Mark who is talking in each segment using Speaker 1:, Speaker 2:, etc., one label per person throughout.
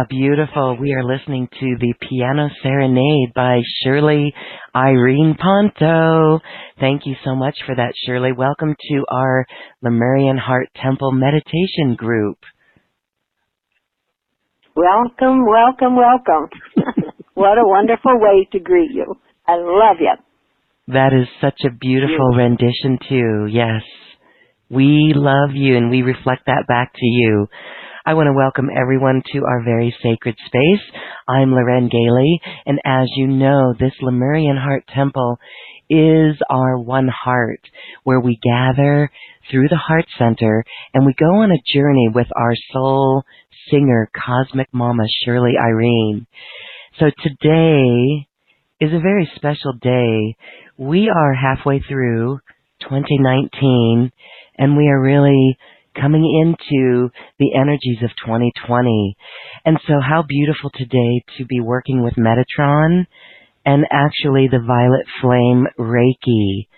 Speaker 1: Beautiful. We are listening to the Piano Serenade by Shirley Irene Ponto. Thank you so much for that, Shirley. Welcome to our Lemurian Heart Temple meditation group.
Speaker 2: Welcome, welcome, welcome. What a wonderful way to greet you. I love you.
Speaker 1: That is such a beautiful rendition, too. Yes. We love you, and we reflect that back to you. I want to welcome everyone to our very sacred space. I'm Loren Gailey, and as you know, this Lemurian Heart Temple is our one heart, where we gather through the Heart Center, and we go on a journey with our soul singer, Cosmic Mama Shirley Irene. So today is a very special day. We are halfway through 2019, and we are really coming into the energies of 2020. And so how beautiful today to be working with Metatron and actually the Violet Flame Reiki.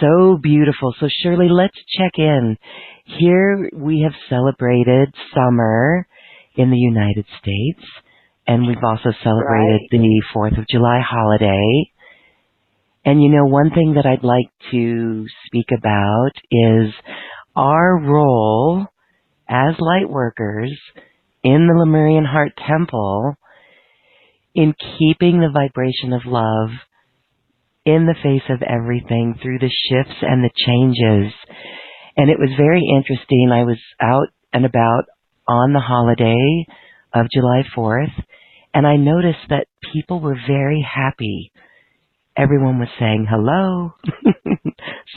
Speaker 1: So beautiful. So Shirley, let's check in. Here we have celebrated summer in the United States, and we've also celebrated the 4th of July holiday. And you know, one thing that I'd like to speak about is our role as light workers in the Lemurian Heart Temple in keeping the vibration of love in the face of everything through the shifts and the changes. And it was very interesting. I was out and about on the holiday of July 4th, and I noticed that people were very happy. Everyone was saying hello,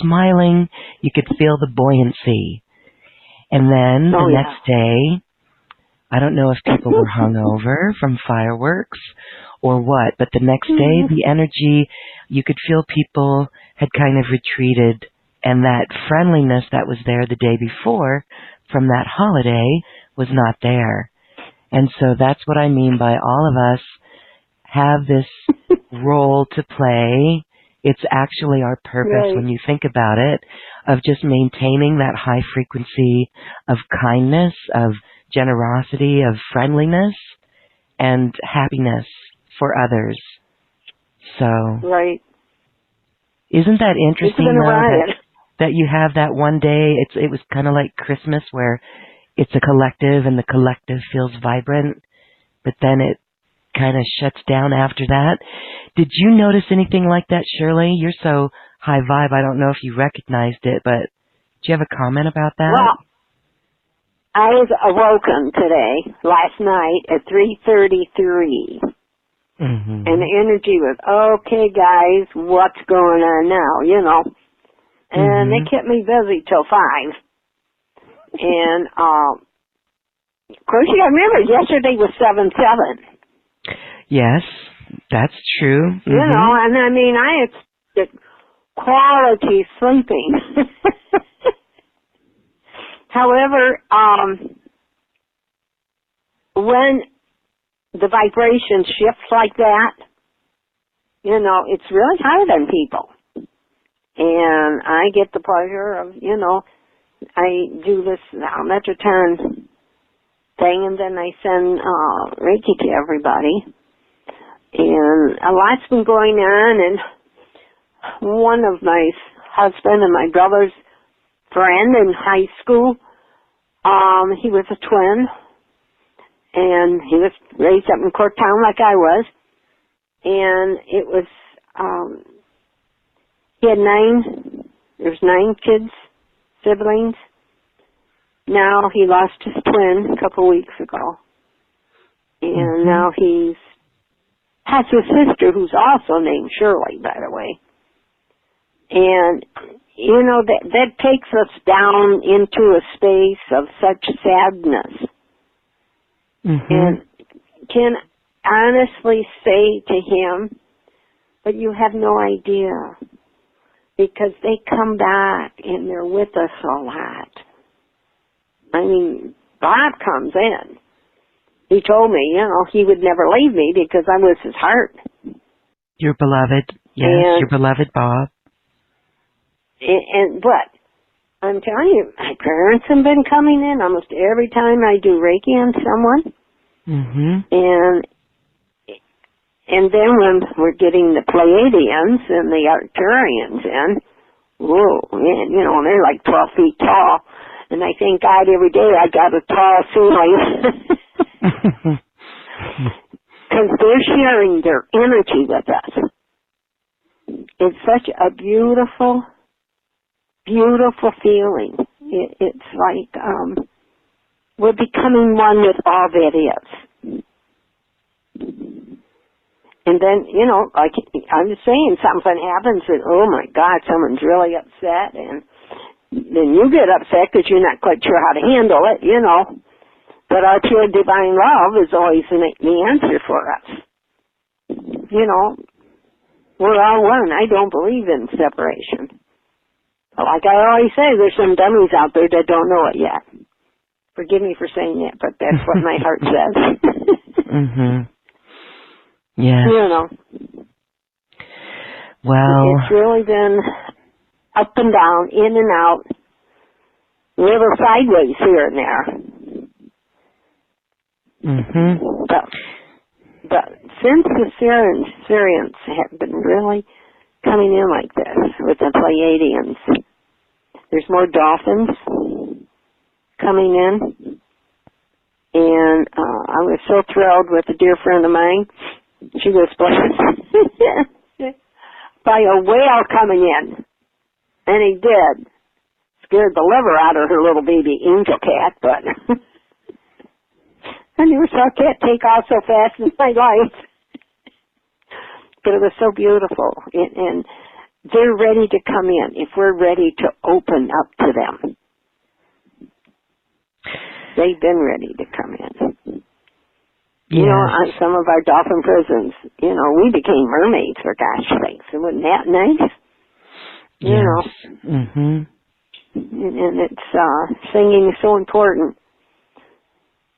Speaker 1: smiling. You could feel the buoyancy. And then the next day, I don't know if people were hungover from fireworks or what, but the next day, the energy, you could feel people had kind of retreated, and that friendliness that was there the day before from that holiday was not there. And so that's what I mean by all of us have this role to play. It's actually our purpose when you think about it, of just maintaining that high frequency of kindness, of generosity, of friendliness, and happiness for others. So, isn't that interesting, though, that you have that one day? It was kind of like Christmas, where it's a collective, and the collective feels vibrant, but then it kind of shuts down after that. Did you notice anything like that, Shirley? You're so high vibe, I don't know if you recognized it, but do you have a comment about that?
Speaker 2: Well, I was awoken today, last night, at 3:33. And the energy was, okay, guys, what's going on now, you know? And they kept me busy till 5. And, of course, you gotta remember, yesterday was 7/7.
Speaker 1: Yes, that's true.
Speaker 2: You know, and I mean, I expect quality sleeping. However, when the vibration shifts like that, you know, it's really hard on people. And I get the pleasure of, you know, I do this Metatron thing, and then I send Reiki to everybody. And a lot's been going on, and one of my husband and my brother's friend in high school, he was a twin, and he was raised up in Corktown like I was, and it was, he had 9 kids, siblings. Now he lost his twin a couple weeks ago, and now he's has a sister who's also named Shirley, by the way. And, you know, that takes us down into a space of such sadness. And can honestly say to him, but you have no idea, because they come back and they're with us a lot. I mean, Bob comes in. He told me, you know, he would never leave me because I was his heart.
Speaker 1: Your beloved, yes, your beloved Bob.
Speaker 2: But I'm telling you, my parents have been coming in almost every time I do Reiki on someone. And then when we're getting the Pleiadians and the Arcturians in, whoa, man, you know, they're like 12 feet tall. And I thank God every day I got a tall ceiling. Because they're sharing their energy with us. It's such a beautiful, beautiful feeling. It's like we're becoming one with all that is. And then, you know, like I was saying, something happens and, oh my God, someone's really upset. And then you get upset because you're not quite sure how to handle it, you know. But our pure divine love is always the answer for us. You know, we're all one. I don't believe in separation. Like I always say, there's some dummies out there that don't know it yet. Forgive me for saying that, but that's what my heart says.
Speaker 1: Yes.
Speaker 2: You know.
Speaker 1: Well.
Speaker 2: It's really been up and down, in and out, little sideways here and there. But since the Syrians have been really coming in like this with the Pleiadians, there's more dolphins coming in. And I was so thrilled with a dear friend of mine. She was blessed by a whale coming in. And he did. Scared the liver out of her little baby angel cat, but I never saw a cat take off so fast in my life. But it was so beautiful. And they're ready to come in if we're ready to open up to them. They've been ready to come in.
Speaker 1: Yes.
Speaker 2: You know, on some of our dolphin prisons, you know, we became mermaids, for gosh sakes. And wasn't that nice? You know. And it's, singing is so important.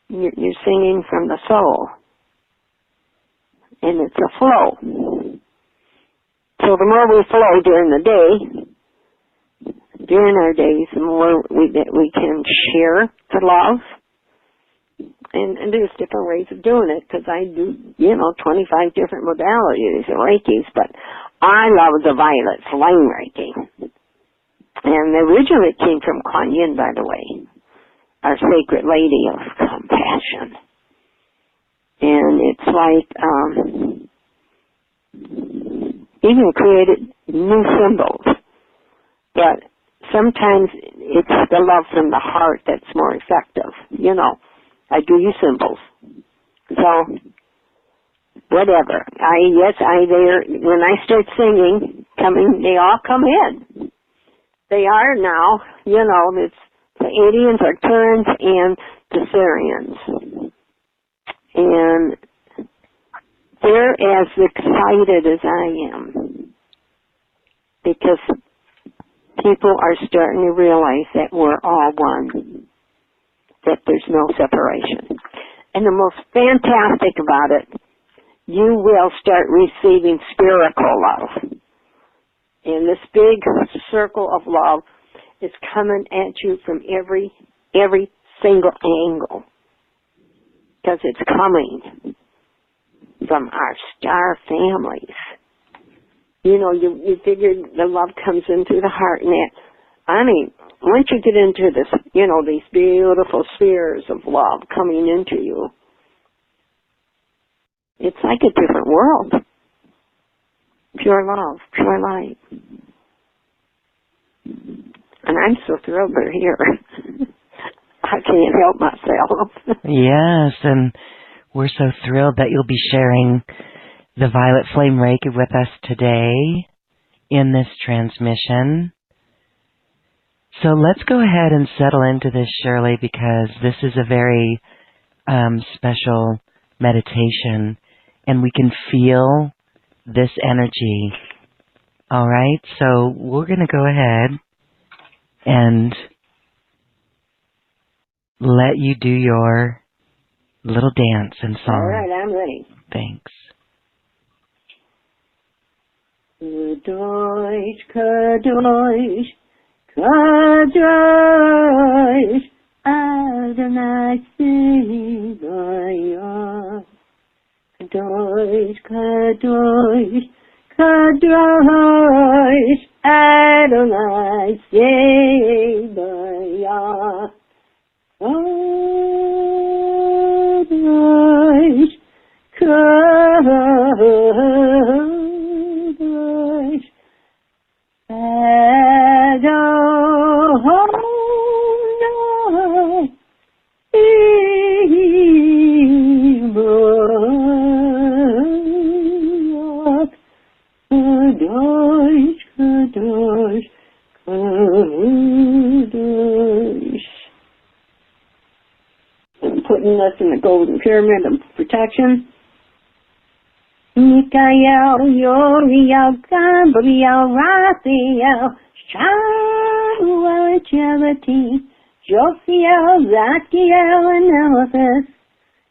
Speaker 2: You're singing from the soul. And it's a flow. So the more we flow during the day, during our days, the more we can share the love. And there's different ways of doing it, because I do, you know, 25 different modalities of Reikis, but I love the violet flame Reiki. And originally it came from Kuan Yin, by the way, our sacred lady of compassion. And it's like, even created new symbols. But sometimes it's the love from the heart that's more effective. You know, I do use symbols. So, whatever. When I start singing, they all come in. They are now, you know, it's the Adians, Arcturians, and the Syrians. And they're as excited as I am. Because people are starting to realize that we're all one. That there's no separation. And the most fantastic about it, you will start receiving spherical love. And this big circle of love is coming at you from every single angle. Because it's coming from our star families. You know, you figured the love comes in through the heart and that. I mean, once you get into this, you know, these beautiful spheres of love coming into you, it's like a different world. Pure love, pure light. And I'm so thrilled they're here. I can't help myself.
Speaker 1: Yes, and we're so thrilled that you'll be sharing the Violet Flame Reiki with us today in this transmission. So let's go ahead and settle into this, Shirley, because this is a very special meditation, and we can feel this energy. All right, so we're going to go ahead and let you do your little dance and song.
Speaker 2: All right, I'm ready.
Speaker 1: Thanks.
Speaker 2: Kadosh, Kadosh, Kadosh, Adonai Sebaoth. Kadosh, Kadosh, Kadosh, Adonai Sebaoth. Kadosh, Kadosh, Adonai Sebaoth. Kadosh, Kadosh, Kadosh. I'm putting us in the golden pyramid of protection. Mikael, Uriel, Gabriel, Raphael, Shamuel, Charity, Jophiel, Zachiel, and Eliphaz,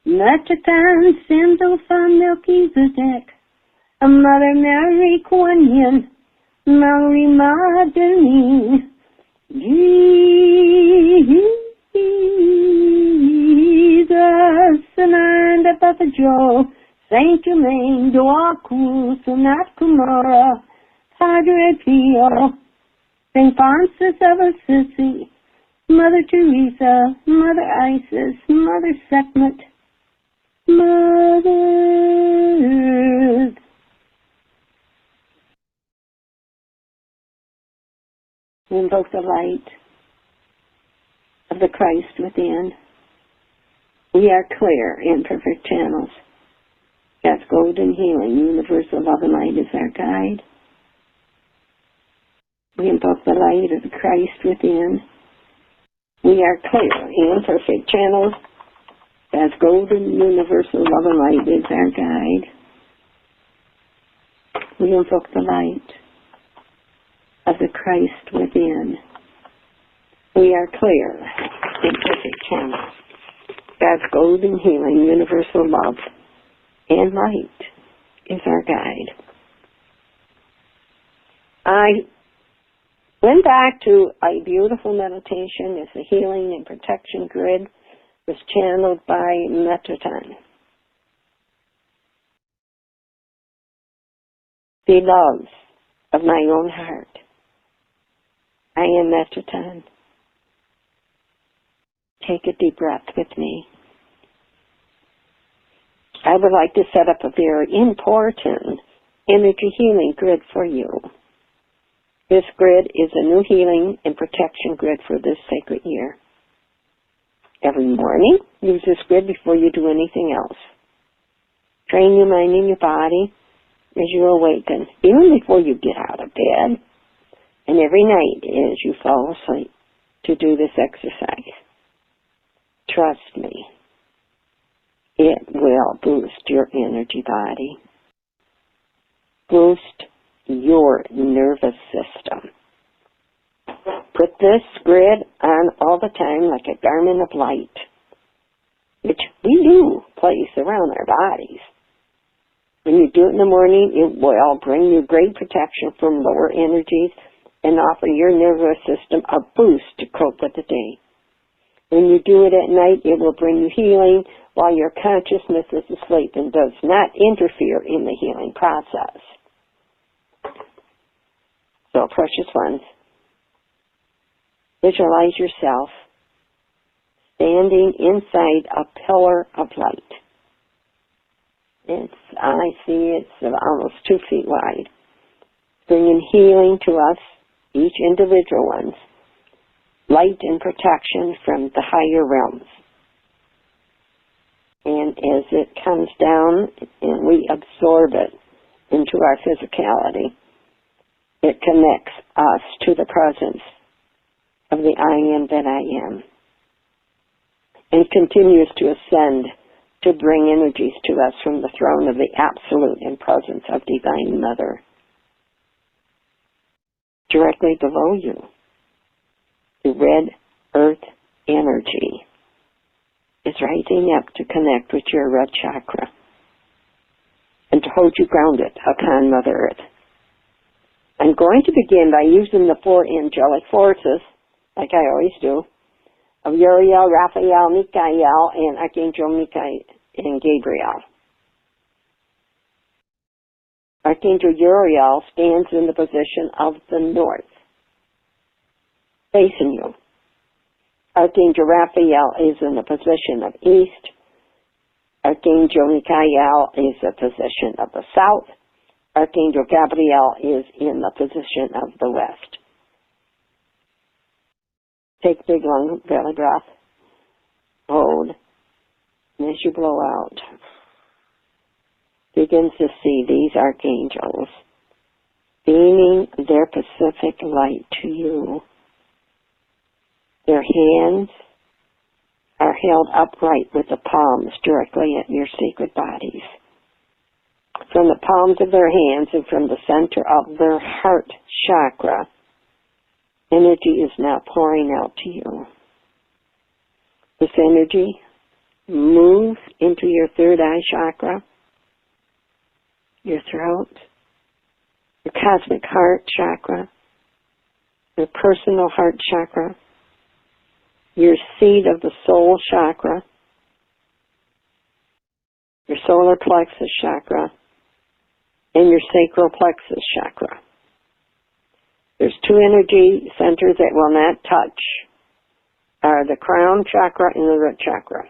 Speaker 2: Metatron, Sandalphon, Melchizedek, Mother Mary, Kuan Yin, Mary Magdalene, Jesus, Sananda, Papa Joe, Saint Germain, Doaku, Sanat Kumara, Padre Pio, Saint Francis of Assisi, Mother Teresa, Mother Isis, Mother Sekhmet, Mother Earth. We invoke the light of the Christ within. We are clear and perfect channels. God's golden healing, universal love and light is our guide. We invoke the light of the Christ within. We are clear and perfect channels. God's golden, universal love and light is our guide. We invoke the light of the Christ within. We are clear and perfect channels. God's golden healing, universal love and light is our guide. I went back to a beautiful meditation as the healing and protection grid was channeled by Metatron. Beloved of my own heart, I am Metatron. Take a deep breath with me. I would like to set up a very important energy healing grid for you. This grid is a new healing and protection grid for this sacred year. Every morning, use this grid before you do anything else. Train your mind and your body as you awaken, even before you get out of bed, and every night as you fall asleep, to do this exercise. Trust me, it will boost your energy body, boost your nervous system. Put this grid on all the time like a garment of light, which we do place around our bodies. When you do it in the morning, it will bring you great protection from lower energies and offer your nervous system a boost to cope with the day. When you do it at night, it will bring you healing while your consciousness is asleep and does not interfere in the healing process. So, precious ones, visualize yourself standing inside a pillar of light. I see it's almost 2 feet wide, bringing healing to us, each individual ones, light and protection from the higher realms. And as it comes down and we absorb it into our physicality, it connects us to the presence of the I am that I am, and continues to ascend to bring energies to us from the throne of the Absolute in presence of Divine Mother. Directly below you, the red earth energy is rising up to connect with your red chakra and to hold you grounded upon Mother Earth. I'm going to begin by using the 4 angelic forces, like I always do, of Uriel, Raphael, Michael, and Archangel Michael and Gabriel. Archangel Uriel stands in the position of the north, facing you. Archangel Raphael is in the position of east. Archangel Michael is the position of the south. Archangel Gabriel is in the position of the west. Take big long belly breath. Hold. And as you blow out, begin to see these archangels beaming their Pacific light to you. Their hands are held upright with the palms directly at your sacred bodies. From the palms of their hands and from the center of their heart chakra, energy is now pouring out to you. This energy moves into your third eye chakra, your throat, your cosmic heart chakra, your personal heart chakra, your seat of the soul chakra, your solar plexus chakra, and your sacral plexus chakra. There's two energy centers that will not touch, are the crown chakra and the root chakra.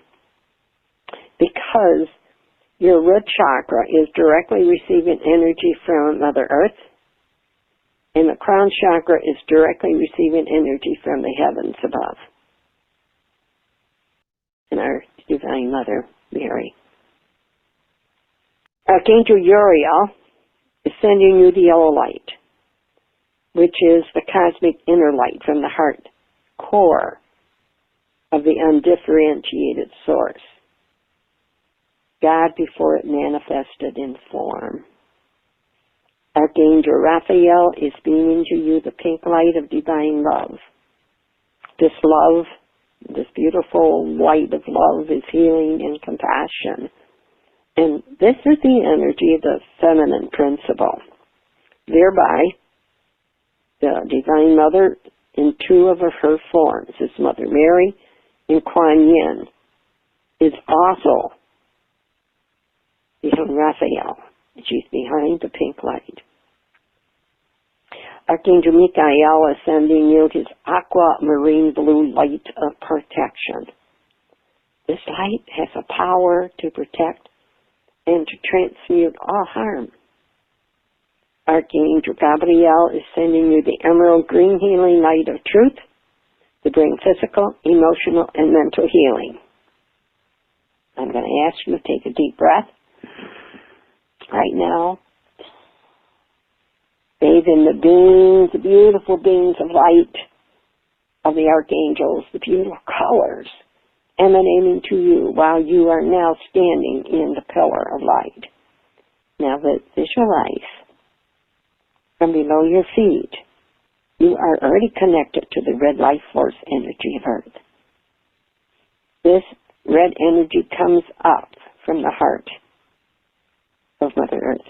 Speaker 2: Because your root chakra is directly receiving energy from Mother Earth, and the crown chakra is directly receiving energy from the heavens above, and our Divine Mother, Mary. Archangel Uriel is sending you the yellow light, which is the cosmic inner light from the heart core of the undifferentiated source, God before it manifested in form. Archangel Raphael is beaming to you the pink light of divine love. This love, this beautiful light of love, is healing and compassion. And this is the energy of the feminine principle. Thereby, the Divine Mother in two of her forms, is Mother Mary and Kuan Yin, is also behind Raphael. She's behind the pink light. Archangel Michael is sending you his aquamarine blue light of protection. This light has a power to protect and to transmute all harm. Archangel Gabriel is sending you the emerald green healing light of truth to bring physical, emotional, and mental healing. I'm going to ask you to take a deep breath right now. Bathe in the beams, the beautiful beams of light of the archangels, the beautiful colors emanating to you while you are now standing in the pillar of light. Now visualize from below your feet, you are already connected to the red life force energy of Earth. This red energy comes up from the heart of Mother Earth,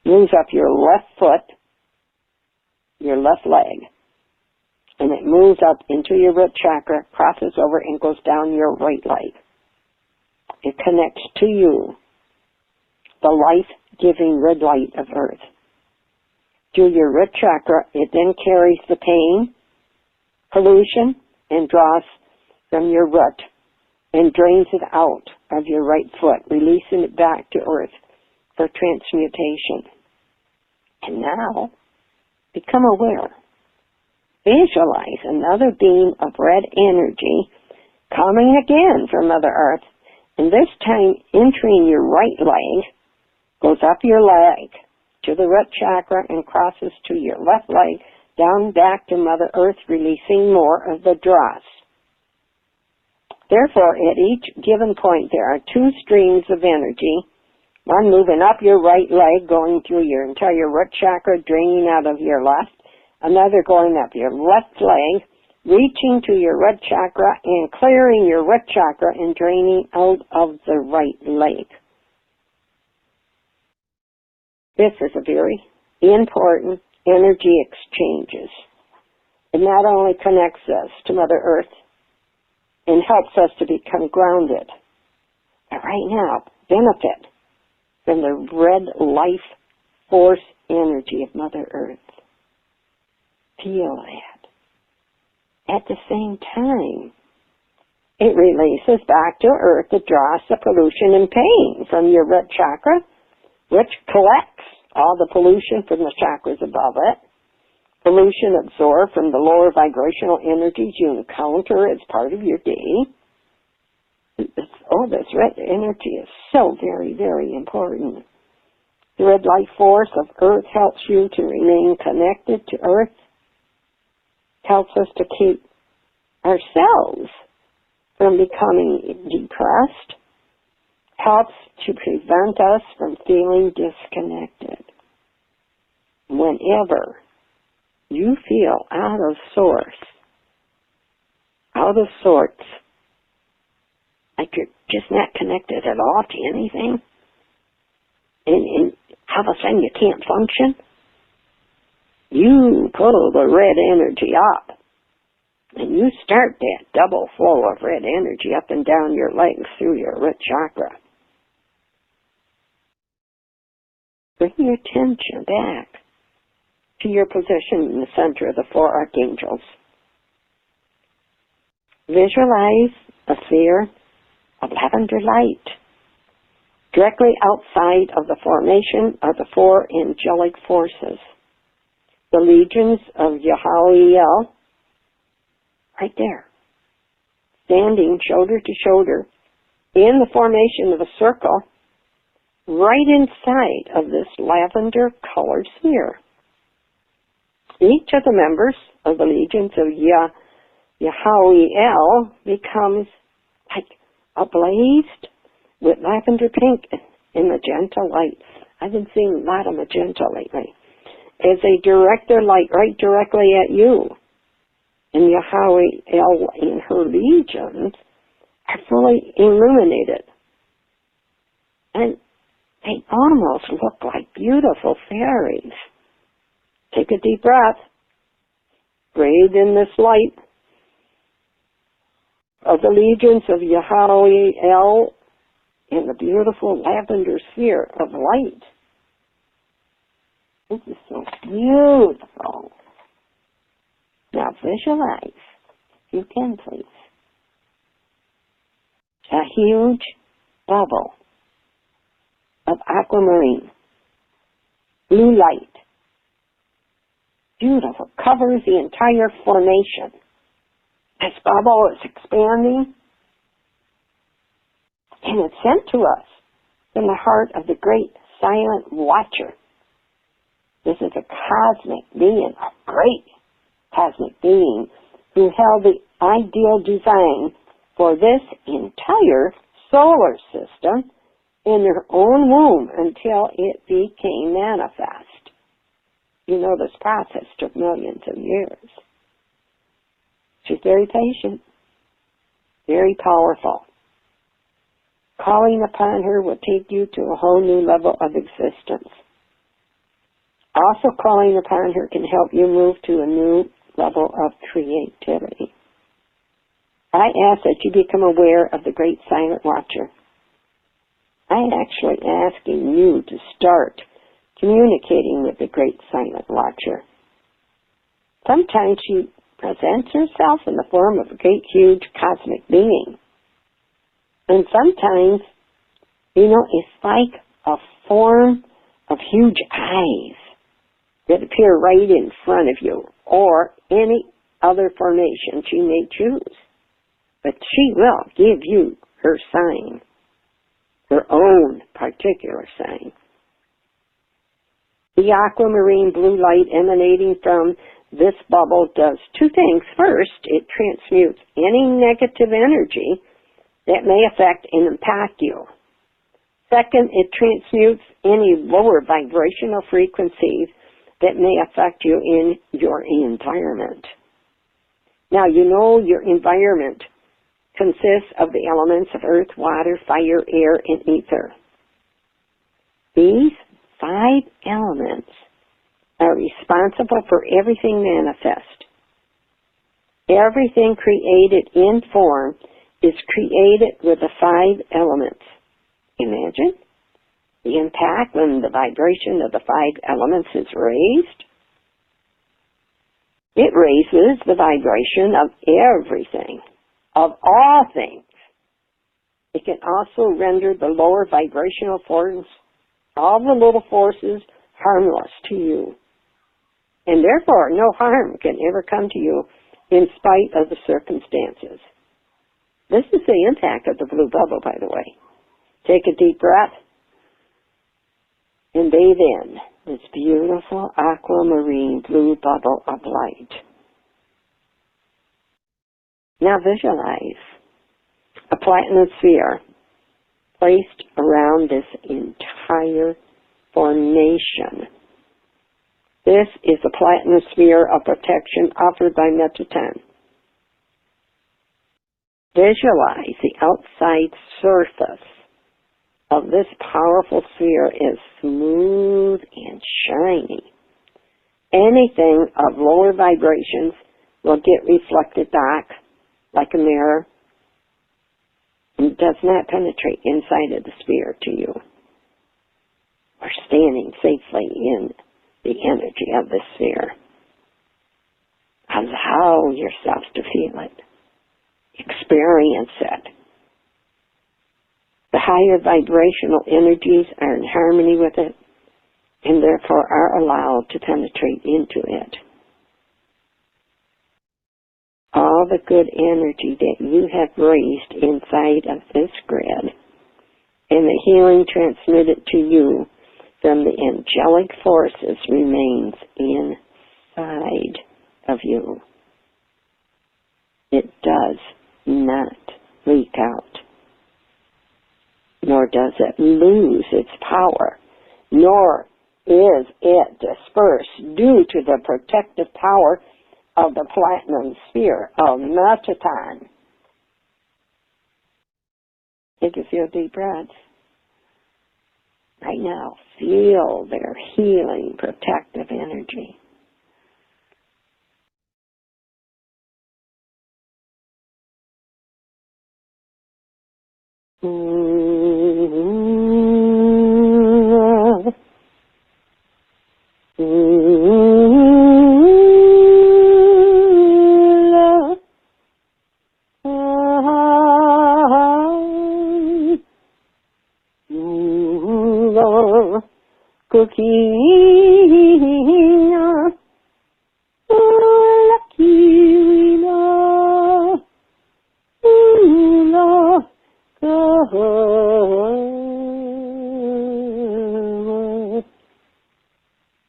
Speaker 2: moves up your left foot, your left leg, and it moves up into your root chakra, crosses over, and goes down your right leg. It connects to you, the life-giving red light of Earth. Through your root chakra, it then carries the pain, pollution, and dross from your root and drains it out of your right foot, releasing it back to Earth for transmutation. And now, become aware. Visualize another beam of red energy coming again from Mother Earth, and this time entering your right leg, goes up your leg to the root chakra and crosses to your left leg, down back to Mother Earth, releasing more of the dross. Therefore, at each given point, there are two streams of energy, one moving up your right leg, going through your entire root chakra, draining out of your left, another going up your left leg, reaching to your root chakra and clearing your root chakra and draining out of the right leg. This is a very important energy exchanges. It not only connects us to Mother Earth and helps us to become grounded. But right now, benefit from the red life force energy of Mother Earth. Feel that. At the same time, it releases back to Earth the dross, the pollution, and pain from your root chakra, which collects all the pollution from the chakras above it. Pollution absorbed from the lower vibrational energies you encounter as part of your day. This red energy is so very, very important. The red life force of Earth helps you to remain connected to Earth, helps us to keep ourselves from becoming depressed, helps to prevent us from feeling disconnected. Whenever you feel out of sorts, like you're just not connected at all to anything, and all of a sudden you can't function, you pull the red energy up, and you start that double flow of red energy up and down your legs through your root chakra. Bring your attention back to your position in the center of the four archangels. Visualize a sphere of lavender light directly outside of the formation of the four angelic forces. The legions of Yahawiel, right there, standing shoulder to shoulder in the formation of a circle right inside of this lavender colored sphere. Each of the members of the legions of Yahawiel becomes like ablazed with lavender pink and magenta lights. I've been seeing a lot of magenta lately. As they direct their light right directly at you. And Yahawiel and her legions are fully illuminated. And they almost look like beautiful fairies. Take a deep breath. Breathe in this light of the legions of Yahawiel in the beautiful lavender sphere of light. This is so beautiful. Now visualize, if you can please, a huge bubble of aquamarine, blue light. Beautiful, covers the entire formation. This bubble is expanding, and it's sent to us from the heart of the great silent watcher. This is a cosmic being, a great cosmic being, who held the ideal design for this entire solar system in her own womb until it became manifest. You know, this process took millions of years. She's very patient, very powerful. Calling upon her will take you to a whole new level of existence. Also, calling upon her can help you move to a new level of creativity. I ask that you become aware of the great silent watcher. I'm actually asking you to start communicating with the great silent watcher. Sometimes she presents herself in the form of a great, huge cosmic being. And sometimes, it's like a form of huge eyes that appear right in front of you, or any other formation she may choose. But she will give you her sign, her own particular sign. The aquamarine blue light emanating from this bubble does two things. First, it transmutes any negative energy that may affect and impact you. Second, it transmutes any lower vibrational frequencies that may affect you in your environment. Now, your environment consists of the elements of earth, water, fire, air, and ether. These 5 elements are responsible for everything manifest. Everything created in form is created with the 5 elements. Imagine the impact when the vibration of the 5 elements is raised. It raises the vibration of everything, of all things. It can also render the lower vibrational forces, all the little forces, harmless to you. And therefore, no harm can ever come to you in spite of the circumstances. This is the impact of the blue bubble, by the way. Take a deep breath and bathe in this beautiful aquamarine blue bubble of light. Now visualize a platinum sphere placed around this entire formation. This is a platinum sphere of protection offered by Metatron. Visualize the outside surface of this powerful sphere is smooth and shiny. Anything of lower vibrations will get reflected back like a mirror and does not penetrate inside of the sphere to you. Or standing safely in the energy of the sphere. Allow yourself to feel it. Experience it. The higher vibrational energies are in harmony with it and therefore are allowed to penetrate into it. All the good energy that you have raised inside of this grid and the healing transmitted to you from the angelic forces remains inside of you. It does not leak out, nor does it lose its power, nor is it dispersed due to the protective power of the platinum sphere of Metatron. Take a few deep breaths. Right now, feel their healing, protective energy.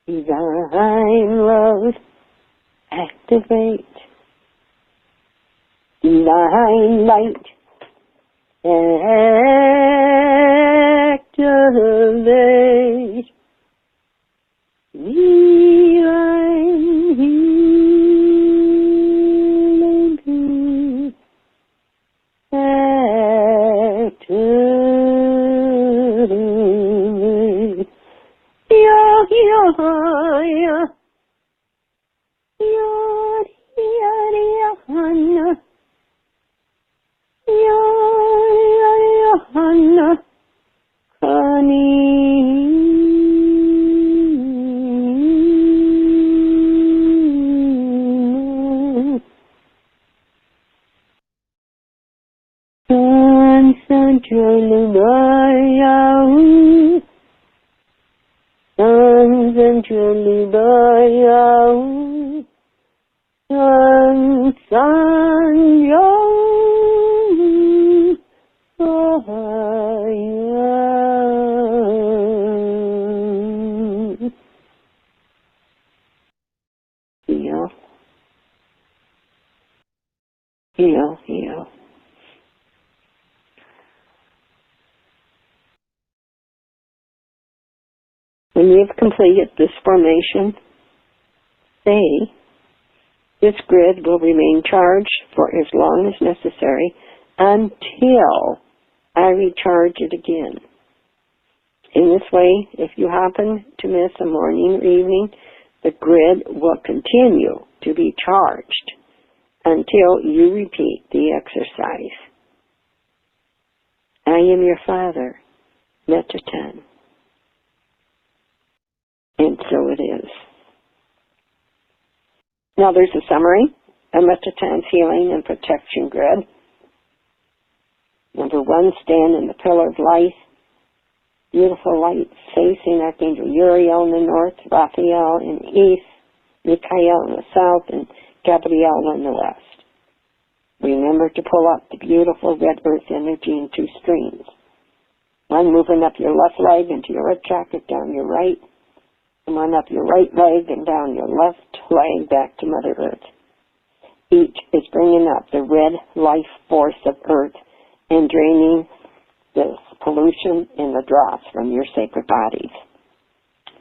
Speaker 2: Divine love, activate. Divine light, activate. Divine healing peace, activate. Heal. When you've completed this formation, say, this grid will remain charged for as long as necessary until I recharge it again. In this way, if you happen to miss a morning or evening, the grid will continue to be charged until you repeat the exercise. I am your father, Metatron. And so it is. Now there's a summary of Metatron's healing and protection grid. Number 1, stand in the pillar of light. Beautiful light facing Archangel Uriel in the north, Raphael in the east, Michael in the south, and Gabriel in the west. Remember to pull up the beautiful red earth energy in 2 streams. One moving up your left leg into your right chakra, down your right, and one up your right leg and down your left leg back to Mother Earth. Each is bringing up the red life force of Earth and draining this pollution and the dross from your sacred bodies.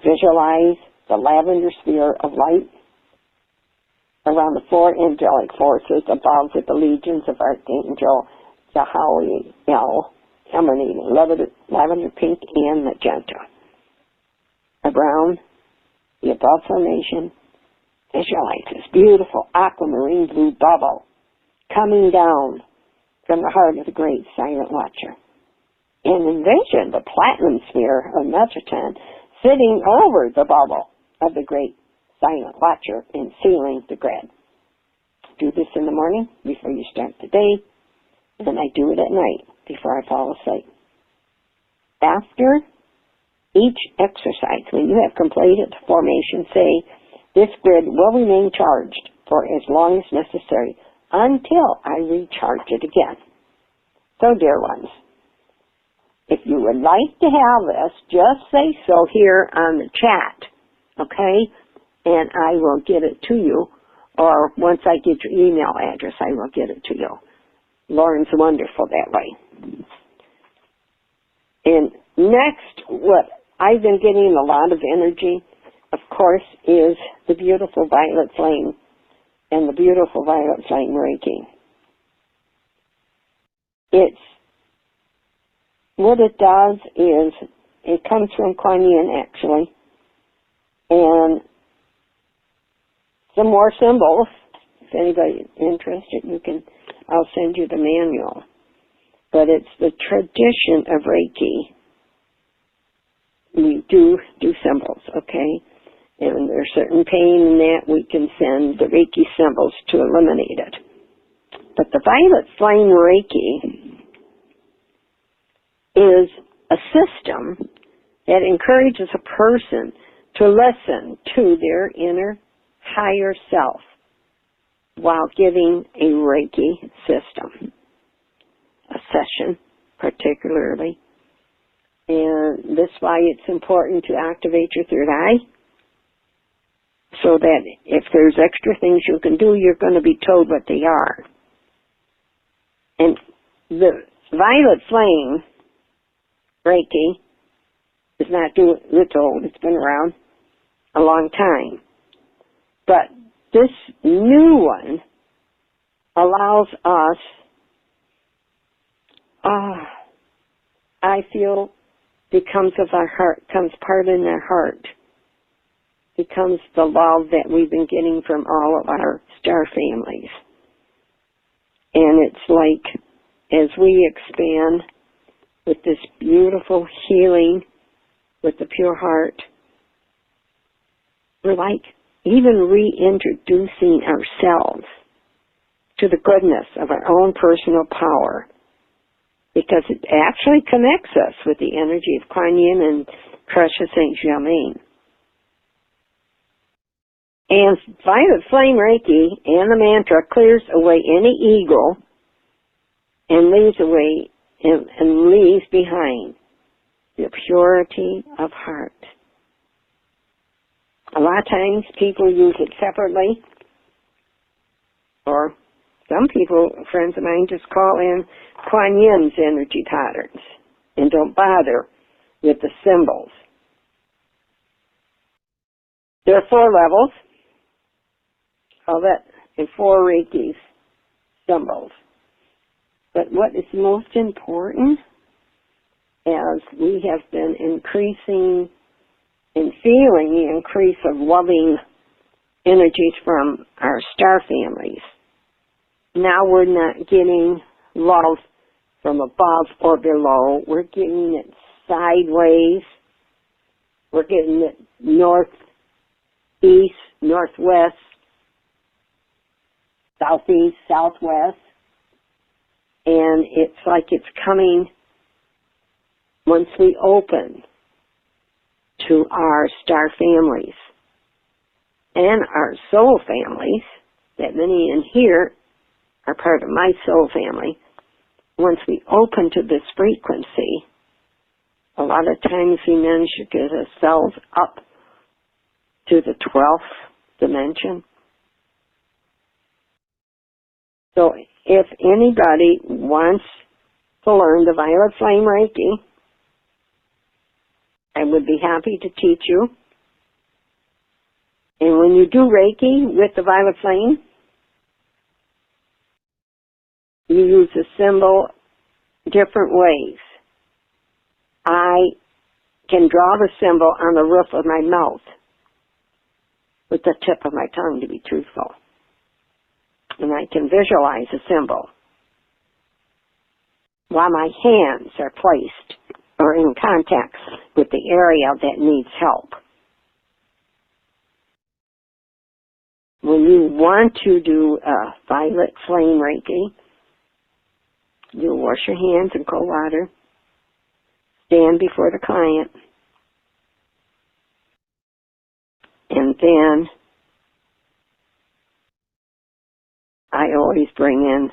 Speaker 2: Visualize the lavender sphere of light around the 4 angelic forces above with the legions of Archangel Jahael emanating lavender, pink, and magenta. Around the above formation, visualize this beautiful aquamarine blue bubble coming down from the heart of the great silent watcher. And envision the platinum sphere of Metatron sitting over the bubble of the great silent watcher and sealing the grid. Do this in the morning before you start the day, and I do it at night before I fall asleep. After each exercise, when you have completed the formation, say, this grid will remain charged for as long as necessary until I recharge it again. So, dear ones, if you would like to have this, just say so here on the chat, okay? And I will get it to you, or once I get your email address, I will get it to you. Lauren's wonderful that way. And next, what I've been getting a lot of energy, of course, is the beautiful violet flame and the beautiful violet flame Reiki. What it does is, it comes from Kuan Yin, actually, and some more symbols. If anybody's interested, I'll send you the manual. But it's the tradition of Reiki. We do symbols, okay? And there's certain pain in that we can send the Reiki symbols to eliminate it. But the violet flame Reiki is a system that encourages a person to listen to their inner higher self while giving a Reiki system, a session particularly. And that's why it's important to activate your third eye, so that if there's extra things you can do, you're going to be told what they are. And the violet flame Reiki is not it's old. It's been around a long time. But this new one allows us, I feel, becomes of our heart, becomes part in our heart, becomes the love that we've been getting from all of our star families. And it's like, as we expand with this beautiful healing with the pure heart, we're like even reintroducing ourselves to the goodness of our own personal power, because it actually connects us with the energy of Kuan Yin and precious Saint Germain. And violet flame Reiki and the mantra clears away any ego and leaves behind the purity of heart. A lot of times people use it separately, or some people, friends of mine, just call in Kuan Yin's energy patterns and don't bother with the symbols. There are 4 levels, all that, and 4 Reiki symbols. But what is most important, as we have been increasing and feeling the increase of loving energies from our star families, now we're not getting love from above or below. We're getting it sideways. We're getting it north, east, northwest, southeast, southwest. And it's like it's coming once we open to our star families and our soul families, that many in here are part of my soul family. Once we open to this frequency, a lot of times we manage to get ourselves up to the 12th dimension. So if anybody wants to learn the Violet Flame Reiki, I would be happy to teach you. And when you do Reiki with the Violet Flame, you use a symbol different ways. I can draw the symbol on the roof of my mouth with the tip of my tongue, to be truthful. And I can visualize a symbol while my hands are placed or in contact with the area that needs help. When you want to do a Violet Flame Reiki, you wash your hands in cold water, stand before the client, and then I always bring in,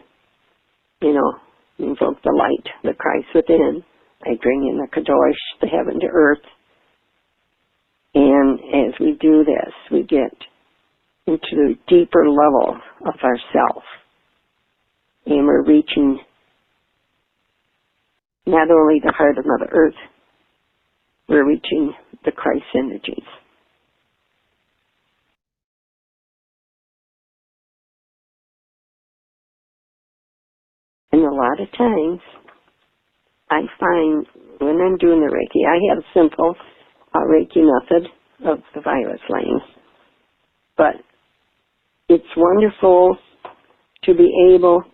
Speaker 2: invoke the light, the Christ within. I bring in the Kadosh, the heaven to earth. And as we do this, we get into the deeper level of ourself. And we're reaching not only the heart of Mother Earth, we're reaching the Christ energies. And a lot of times, I find when I'm doing the Reiki, I have a simple Reiki method of the Violet Flame. But it's wonderful to be able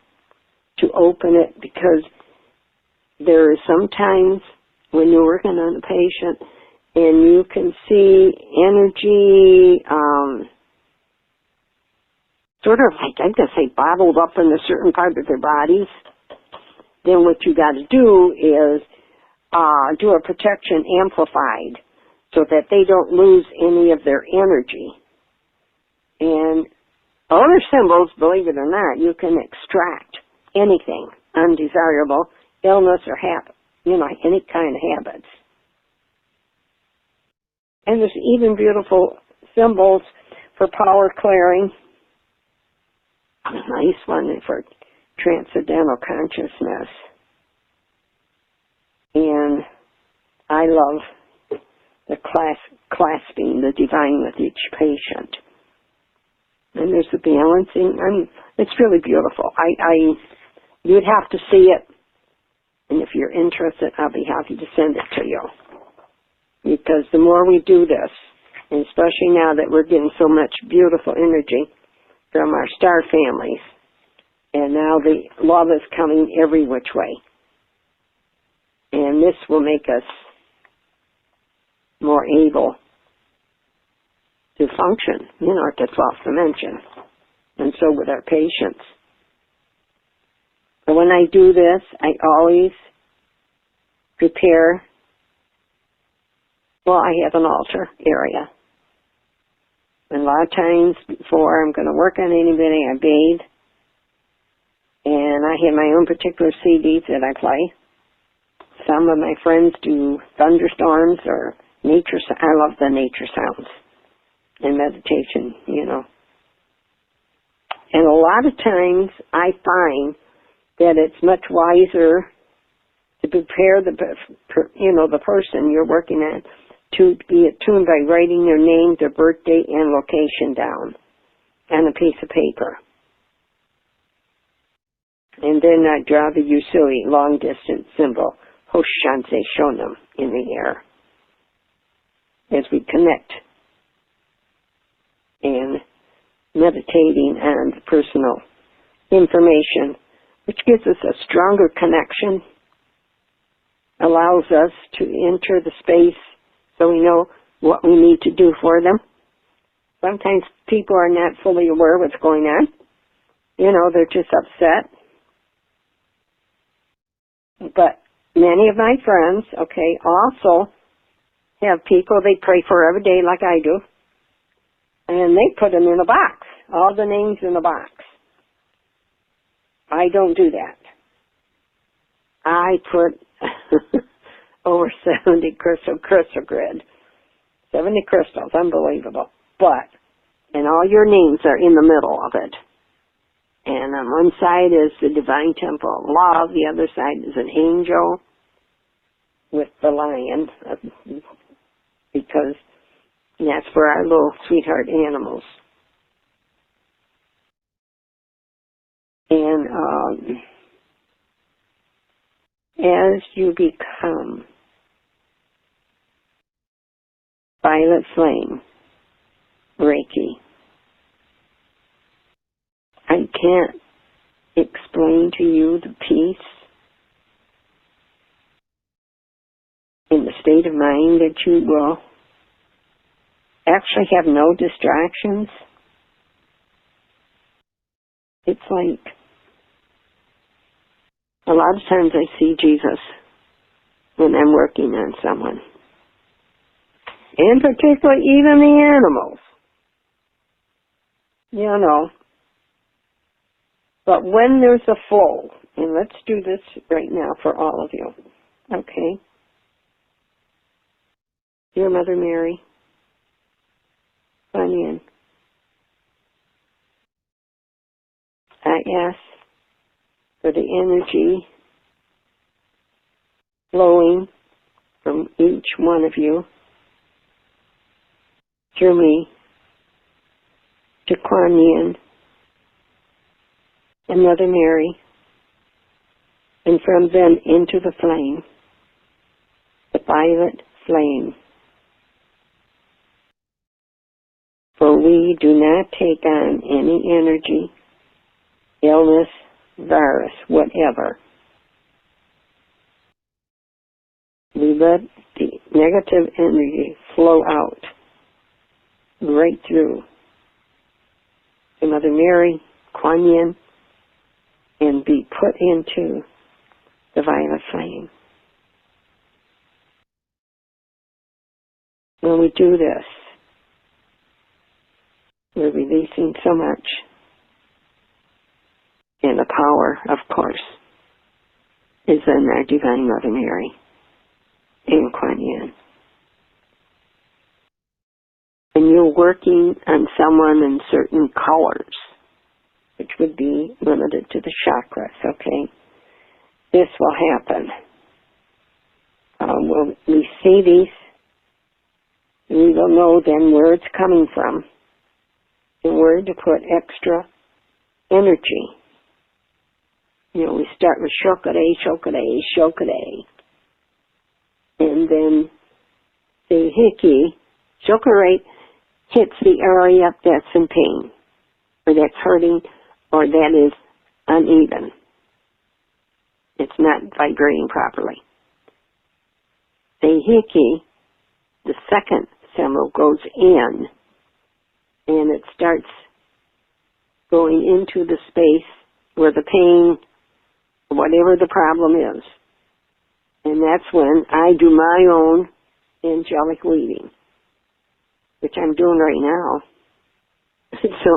Speaker 2: to open it, because there are sometimes when you're working on a patient and you can see energy sort of like, I guess, bottled up in a certain part of their bodies. Then what you got to do is do a protection amplified so that they don't lose any of their energy. And other symbols, believe it or not, you can extract anything undesirable, illness or any kind of habits. And there's even beautiful symbols for power clearing. A nice one for transcendental consciousness. And I love the clasping the divine with each patient. And there's the balancing. It's really beautiful. You'd have to see it. And if you're interested, I'll be happy to send it to you. Because the more we do this, and especially now that we're getting so much beautiful energy from our star families, and now the love is coming every which way. And this will make us more able to function, at the 12th dimension. And so with our patients. But when I do this, I always prepare. Well, I have an altar area. And a lot of times before I'm going to work on anybody, I bathe. And I have my own particular CDs that I play. Some of my friends do thunderstorms or nature. I love the nature sounds and meditation, And a lot of times I find that it's much wiser to prepare the person you're working on to be attuned by writing their name, their birth date, and location down on a piece of paper. And then I draw the Usui long distance symbol, Hoshanse Shonam, in the air as we connect and meditating on the personal information which gives us a stronger connection, allows us to enter the space so we know what we need to do for them. Sometimes people are not fully aware what's going on. You know, they're just upset. But many of my friends, okay, also have people they pray for every day like I do. And they put them in a box, all the names in a box. I don't do that. I put over 70 crystal grid. 70 crystals, unbelievable. But, and all your names are in the middle of it. And on one side is the Divine Temple of Love, the other side is an angel with the lion, because that's for our little sweetheart animals. And as you become violet flame, Reiki, I can't explain to you the peace in the state of mind that you will actually have no distractions. It's like, a lot of times I see Jesus when I'm working on someone. And particularly even the animals. You know. But when there's a flow, and let's do this right now for all of you, okay? Dear Mother Mary, come in. I ask for the energy flowing from each one of you through me to Kuan Yin and Mother Mary, and from them into the flame, the violet flame. For we do not take on any energy, illness, virus, whatever. We let the negative energy flow out right through to Mother Mary, Kuan Yin, and be put into the violet flame. When we do this, we're releasing so much. And the power, of course, is in our Divine Mother Mary and Kuan Yin. And you're working on someone in certain colors, which would be limited to the chakras, okay? This will happen. When we see these, we will know then where it's coming from and where to put extra energy. You know, we start with Shokade, Shokade, Shokade. And then the Hiki, Shokare, hits the area that's in pain, or that's hurting, or that is uneven. It's not vibrating properly. The Hiki, the second symbol, goes in, and it starts going into the space where the pain, whatever the problem is. And that's when I do my own angelic weaving, which I'm doing right now. So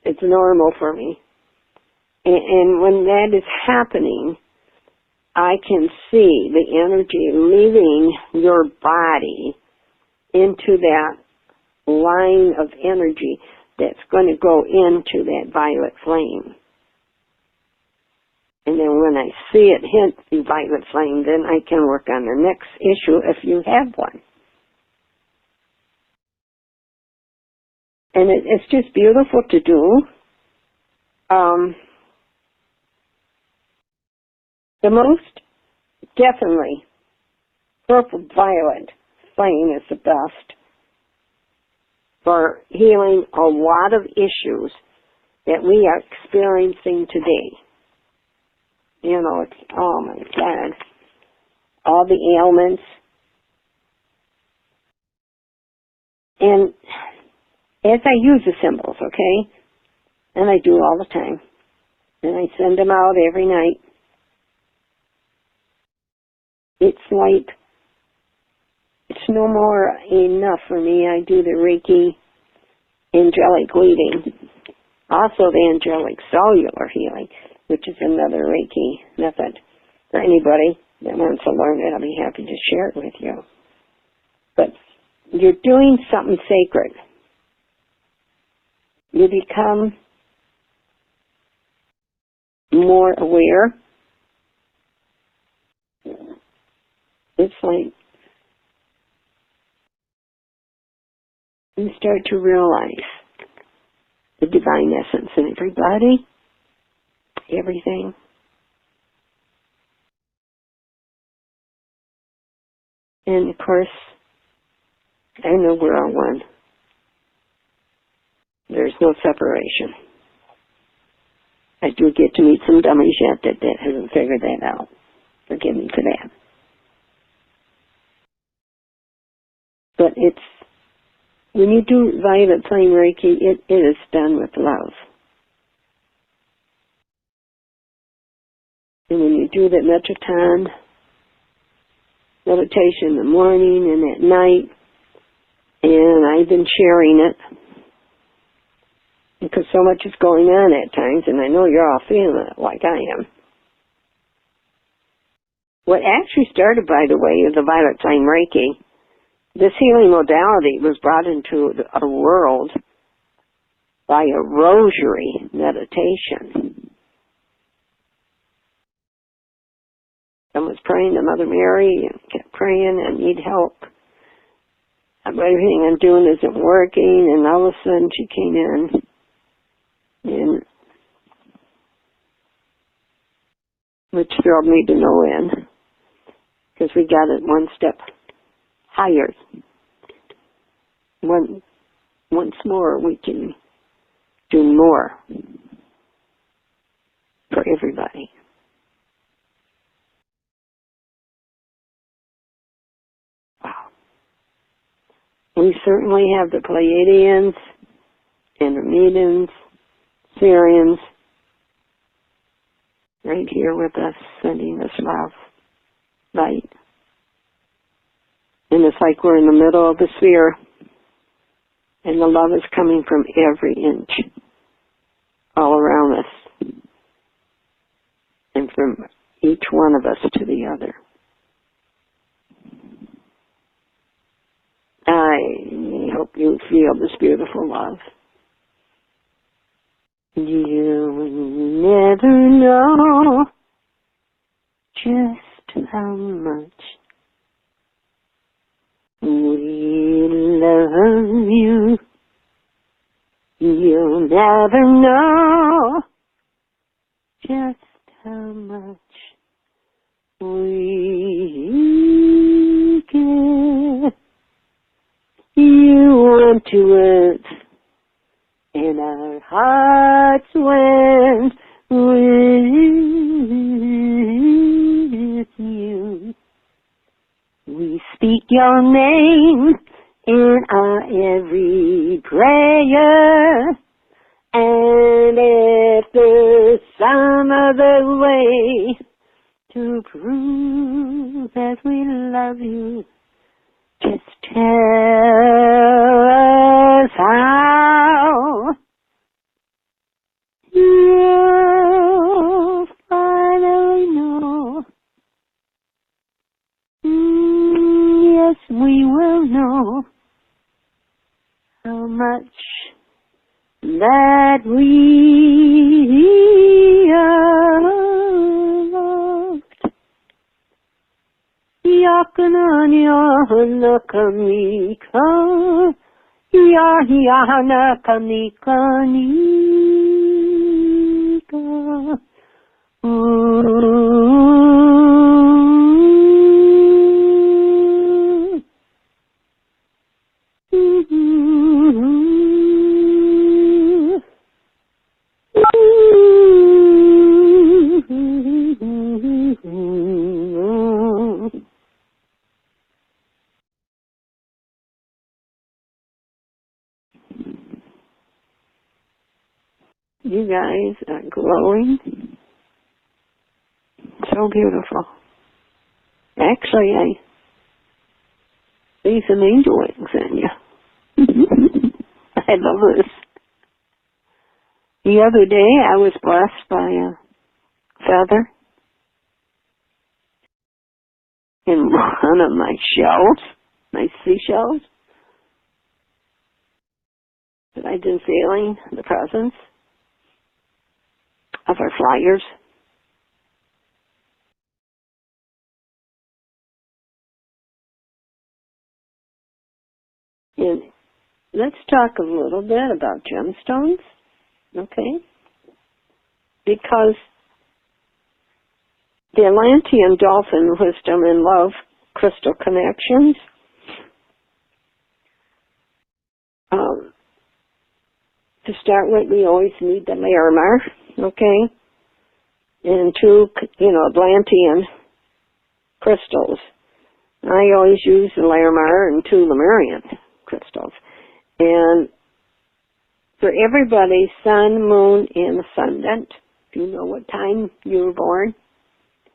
Speaker 2: it's normal for me. And when that is happening, I can see the energy leaving your body into that line of energy that's going to go into that violet flame. And then when I see it hit the violet flame, then I can work on the next issue if you have one. And it's just beautiful to do. The most definitely purple violet flame is the best for healing a lot of issues that we are experiencing today. You know, it's, oh my God, all the ailments. And as I use the symbols, okay, and I do all the time, and I send them out every night, it's like, it's no more enough for me. I do the Reiki angelic leading, also the angelic cellular healing, which is another Reiki method. For anybody that wants to learn it, I'll be happy to share it with you. But you're doing something sacred. You become more aware. It's like you start to realize the divine essence in everybody, everything. And of course, I know we're all one. There's no separation. I do get to meet some dummies yet that haven't figured that out. Forgive me for that. But it's, when you do violet flame Reiki, it is done with love. And when you do that Metroton meditation in the morning and at night, and I've been sharing it, because so much is going on at times, and I know you're all feeling it like I am. What actually started, by the way, is the violet flame Reiki. This healing modality was brought into our world by a rosary meditation. I was praying to Mother Mary and kept praying and need help. Everything I'm doing isn't working, and all of a sudden she came in, and which thrilled me to no end, because we got it one step higher. Once more, we can do more for everybody. Wow. We certainly have the Pleiadians, Andromedans, Sirians, right here with us, sending us love, light. And it's like we're in the middle of the sphere, and the love is coming from every inch all around us, and from each one of us to the other. I hope you feel this beautiful love. You never know just how much we love you. You'll never know just how much we care. You went to earth, and our hearts went with you. We speak your name in our every prayer, and if there's some other way to prove that we love you, just tell us how. You'll finally know. Yes, we will know how much that we are loved. Yakananyahanakamika, yahiyahanakanika. You guys are glowing. So beautiful. Actually, I see some angel wings in you. I love this. The other day, I was blessed by a feather in one of my shells, my seashells. But I've been feeling the presence of our flyers. And let's talk a little bit about gemstones, okay? Because the Atlantean dolphin wisdom and love crystal connections, to start with, we always need the Lemuria, okay? And two, Atlantean crystals. I always use the Lemuria and two Lemurian crystals. And for everybody, sun, moon, and ascendant, if you know what time you were born,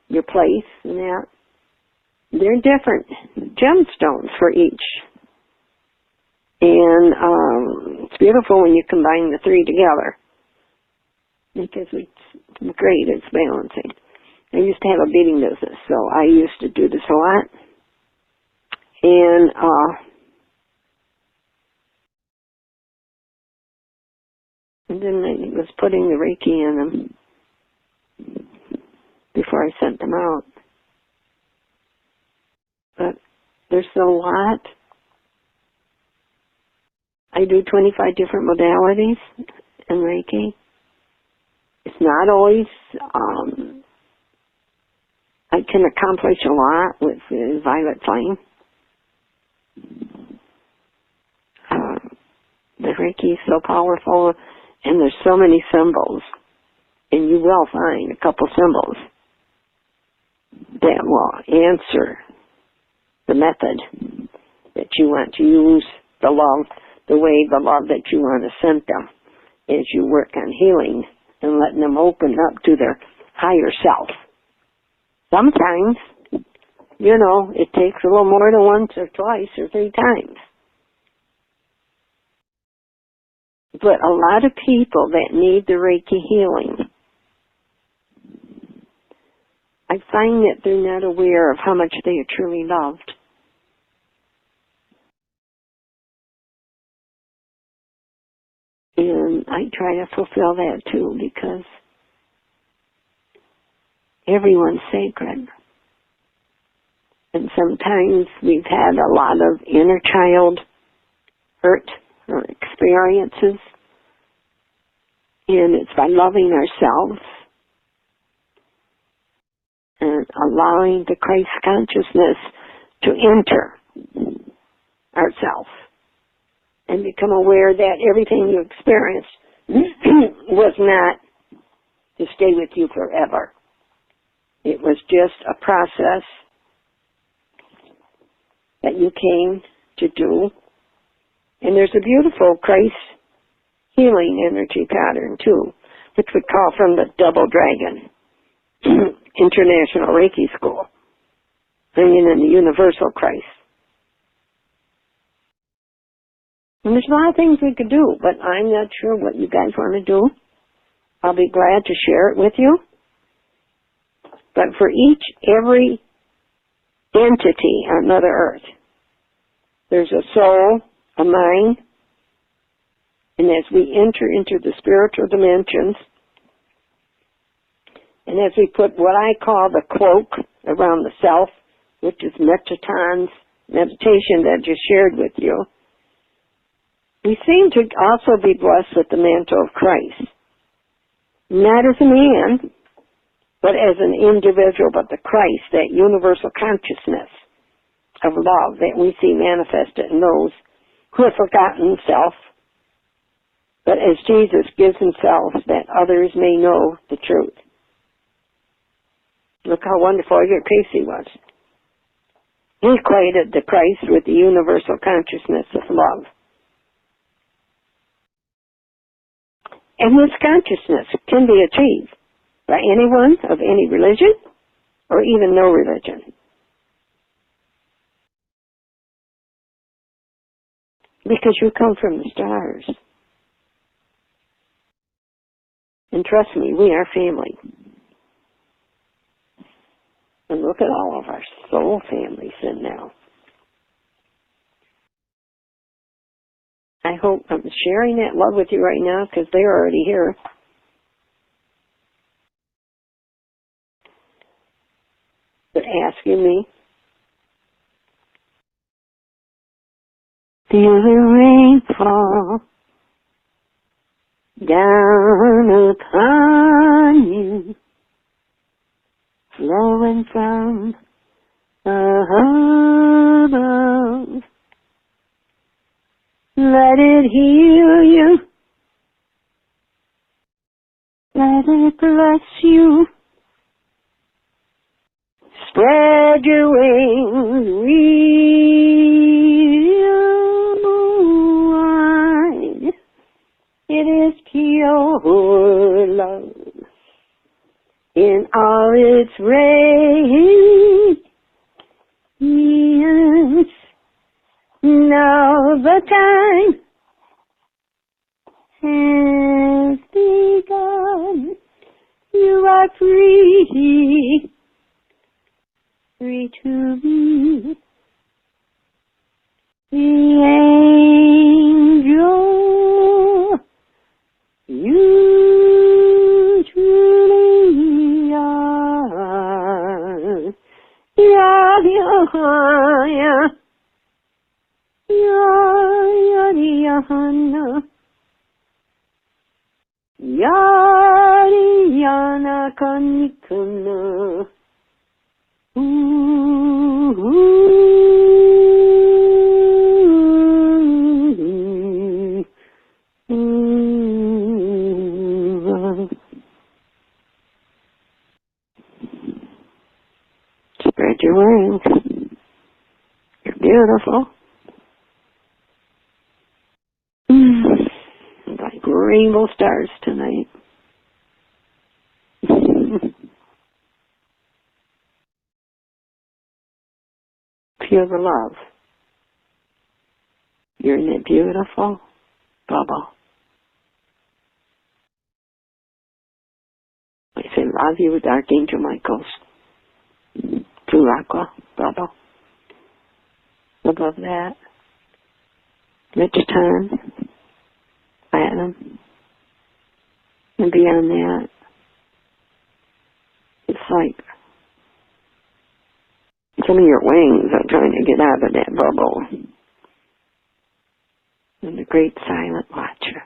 Speaker 2: your place and that, they're different gemstones for each. And it's beautiful when you combine the three together, because it's great, it's balancing. I used to have a beading business, so I used to do this a lot. And then I was putting the Reiki in them before I sent them out. But there's a lot. I do 25 different modalities in Reiki. It's not always, I can accomplish a lot with the violet flame. The Reiki is so powerful, and there's so many symbols, and you will find a couple symbols that will answer the method that you want to use, the love, the way, the love that you want to send them as you work on healing and letting them open up to their higher self. Sometimes, it takes a little more than once or twice or three times. But a lot of people that need the Reiki healing, I find that they're not aware of how much they are truly loved. And I try to fulfill that too, because everyone's sacred. And sometimes we've had a lot of inner child hurt or experiences. And it's by loving ourselves and allowing the Christ consciousness to enter ourselves and become aware that everything you experienced was not to stay with you forever. It was just a process that you came to do. And there's a beautiful Christ healing energy pattern too, which we call from the Double Dragon International Reiki School, bringing in the Universal Christ. And there's a lot of things we could do, but I'm not sure what you guys want to do. I'll be glad to share it with you. But for every entity on Mother Earth, there's a soul, a mind, and as we enter into the spiritual dimensions, and as we put what I call the cloak around the self, which is Metatron's meditation that I just shared with you, we seem to also be blessed with the mantle of Christ. Not as a man, but as an individual, but the Christ, that universal consciousness of love that we see manifested in those who have forgotten self, but as Jesus gives himself that others may know the truth. Look how wonderful your Casey was. He equated the Christ with the universal consciousness of love. And this consciousness can be achieved by anyone of any religion or even no religion. Because you come from the stars. And trust me, we are family. And look at all of our soul families in now. I hope I'm sharing that love with you right now because they're already here. But asking me, feel the rain fall down upon you, flowing from above. Let it heal you. Let it bless you. Spread your wings real wide. It is pure love in all its radiance. Now the time has begun. You are free, free to be the angel you truly are. Yeah, yeah. Yariana, Yariana kanikana. Spread your wings. You're beautiful. Like rainbow stars tonight. Feel the love. You're in that beautiful bubble. I say love you with Archangel Michael's blue aqua bubble. Above that, rich time, platinum, and beyond that, it's like some of your wings are trying to get out of that bubble. And the great silent watcher.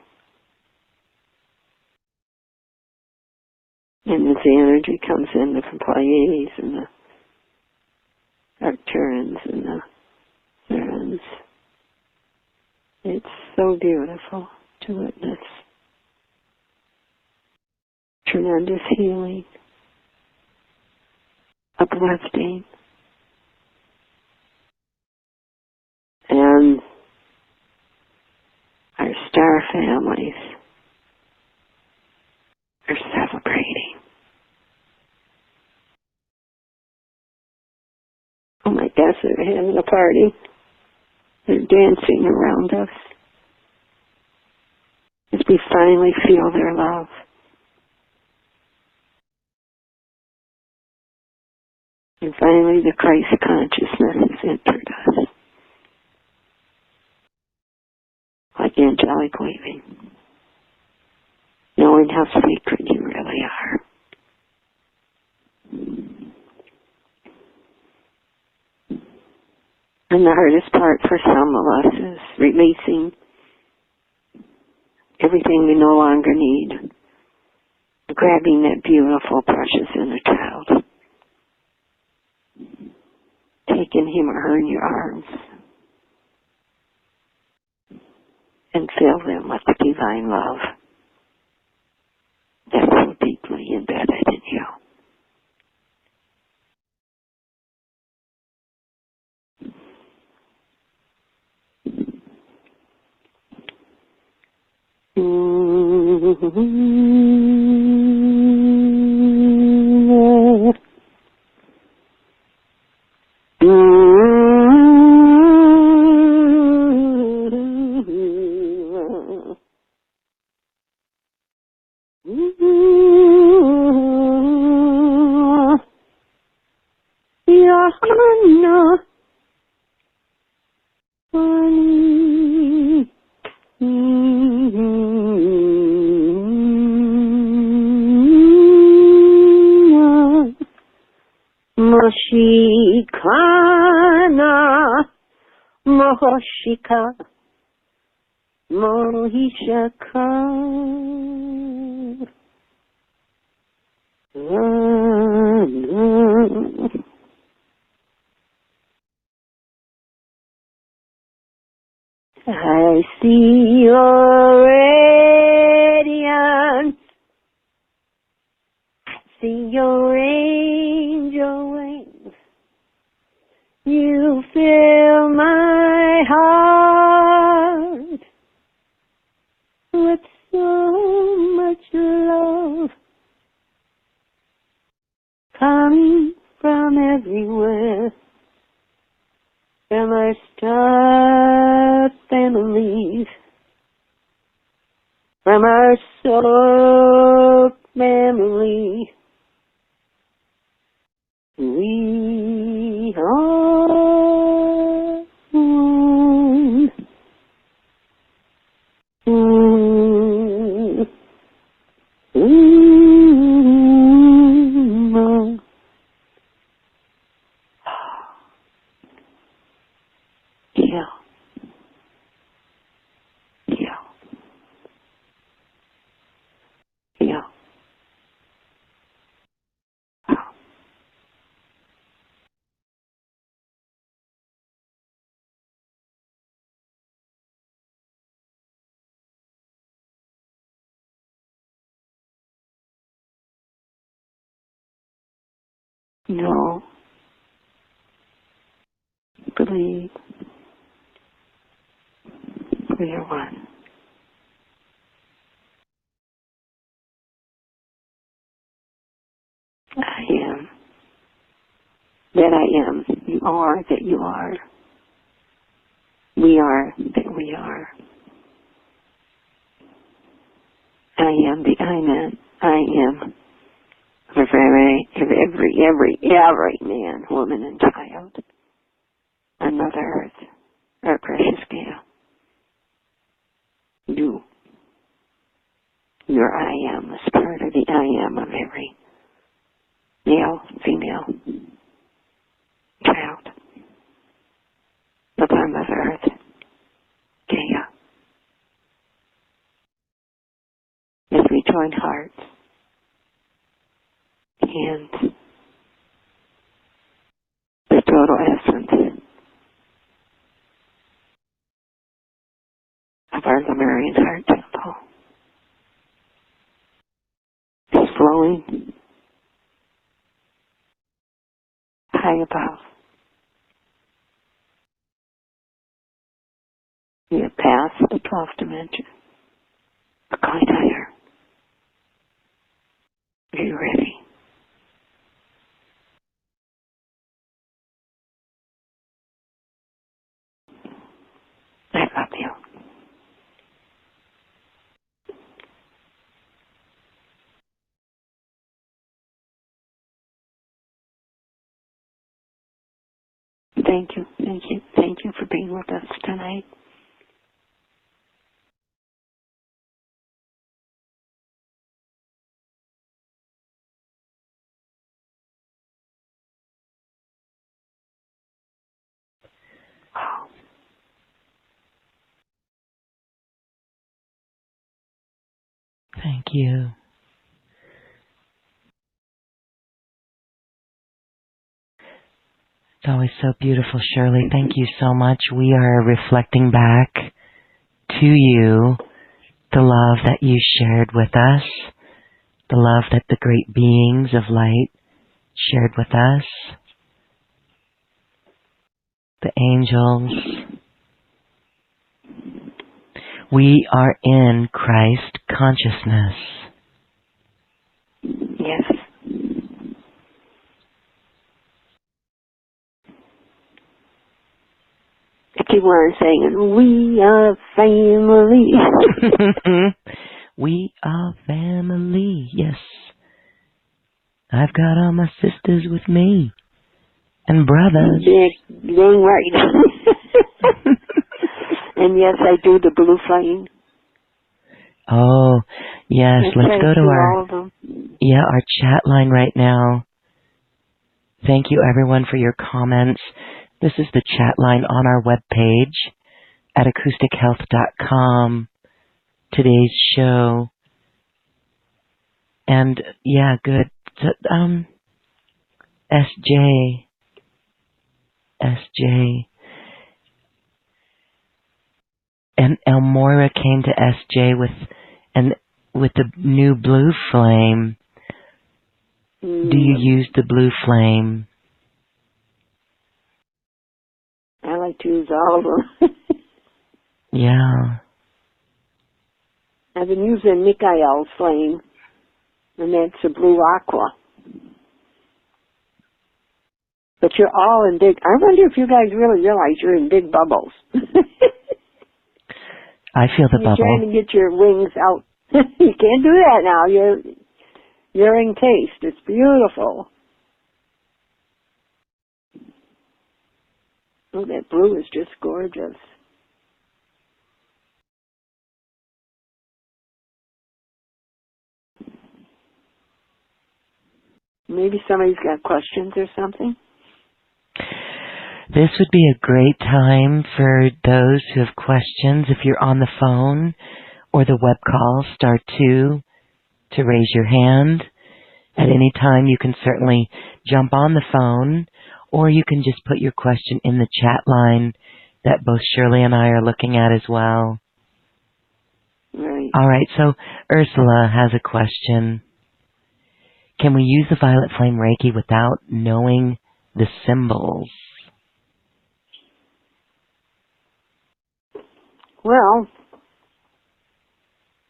Speaker 2: And as the energy comes in, the Pleiades and the Arcturans and the Serens, it's so beautiful to witness. Tremendous healing, uplifting, and our star families are celebrating. Oh my gosh, they're having a party. They're dancing around us as we finally feel their love. And finally the Christ consciousness has entered us. Like angelic waving. Knowing how sacred you really are. And the hardest part for some of us is releasing everything we no longer need. Grabbing that beautiful, precious inner child. Taking him or her in your arms. And fill them with the divine love that's so deeply embedded in you. Moshikana, Mohoshika, Mohishaka, I see your radiance, see your angel wings, you fill my heart with so much love coming from everywhere, from our star families, from our soul family. We are one. Yeah. Yeah. Yeah. No. Believe we are one. I am. That I am. You are that you are. We are that we are. I am the I man. I am. For every man, woman, and child on Mother Earth, our precious Gaia. Your I am is part of the I am of every male, female, child upon Mother Earth, Gaia. As we join hearts, hands, the total essence of our Lemurian heart temple is flowing high above. We have passed the 12th dimension. We're going higher. Are you ready? I love you. Thank you, thank you, thank you for being with us tonight. Oh,
Speaker 1: Thank you. It's always so beautiful, Shirley. Thank you so much. We are reflecting back to you the love that you shared with us, the love that the great beings of light shared with us, the angels. We are in Christ consciousness.
Speaker 2: Yes. I keep on saying, we are family.
Speaker 1: We are family, yes. I've got all my sisters with me. And brothers.
Speaker 2: Dang right. And yes, I do the blue flame.
Speaker 1: Oh, yes, let's go to
Speaker 2: all of them.
Speaker 1: our chat line right now. Thank you everyone for your comments. This is the chat line on our webpage at acoustichealth.com. Today's show. And yeah, good. SJ. And Elmora came to SJ with the new blue flame. Do you use the blue flame?
Speaker 2: I like to use all of them.
Speaker 1: Yeah.
Speaker 2: I've been using Michael's flame, and that's a blue aqua. But you're all in big, I wonder if you guys really realize you're in big bubbles.
Speaker 1: I feel the bubble.
Speaker 2: You're trying to get your wings out. You can't do that now. You're encased. It's beautiful. Oh, that blue is just gorgeous. Maybe somebody's got questions or something.
Speaker 1: This would be a great time for those who have questions. If you're on the phone or the web call, *2 to raise your hand. At any time, you can certainly jump on the phone, or you can just put your question in the chat line that both Shirley and I are looking at as well.
Speaker 2: Right.
Speaker 1: All right, so Ursula has a question. Can we use the violet flame Reiki without knowing the symbols?
Speaker 2: Well,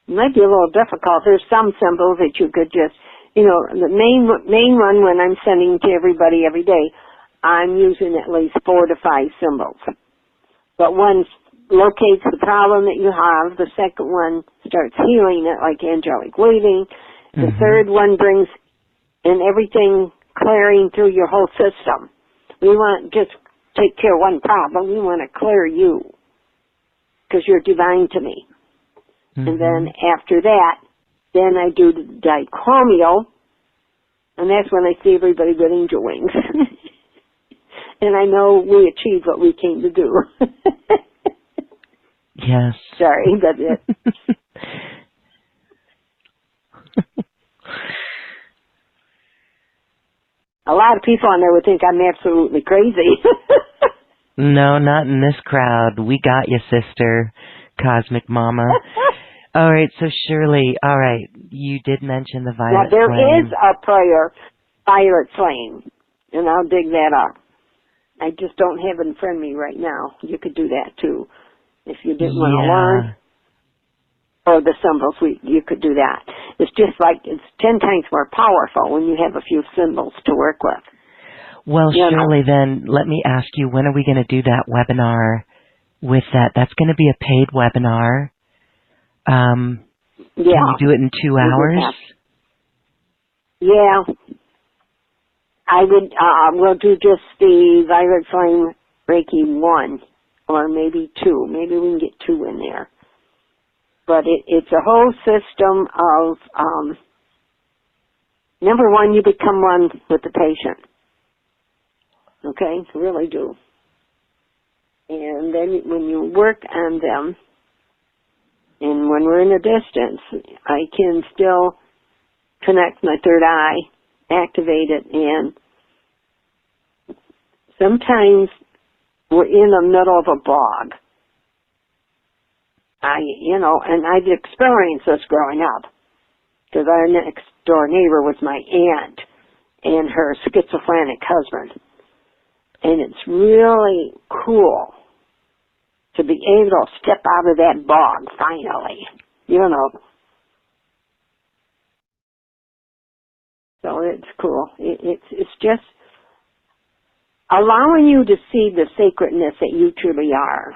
Speaker 2: it might be a little difficult. There's some symbols that you could just, the main one when I'm sending to everybody every day, I'm using at least 4 to 5 symbols. But one locates the problem that you have. The second one starts healing it, like angelic waving. The third one brings in everything clearing through your whole system. We want just take care of one problem. We want to clear you because you're divine to me. And then after that, then I do the dichromial, and that's when I see everybody with angel wings. And I know we achieved what we came to do.
Speaker 1: Yes.
Speaker 2: Sorry, that's it. A lot of people on there would think I'm absolutely crazy.
Speaker 1: No, not in this crowd. We got you, sister, Cosmic Mama. All right, so Shirley, all right, you did mention the violet flame.
Speaker 2: Now, there is a prayer, violet flame, and I'll dig that up. I just don't have it in front of me right now. You could do that, too. If you didn't want to learn, or the symbols, you could do that. It's just like, it's 10 times more powerful when you have a few symbols to work with.
Speaker 1: Well, Shirley, then let me ask you, when are we going to do that webinar with that? That's going to be a paid webinar. Can we do it in 2 hours?
Speaker 2: Yeah. I would, we'll do just the violet flame Reiki 1, or maybe 2. Maybe we can get 2 in there. But it's a whole system of, number 1, you become one with the patient. Okay? Really do. And then when you work on them, and when we're in a distance, I can still connect my third eye, activate it, and sometimes we're in the middle of a bog. And I've experienced this growing up, because our next door neighbor was my aunt and her schizophrenic husband. And it's really cool to be able to step out of that bog finally, you know. So it's cool. It's just allowing you to see the sacredness that you truly are.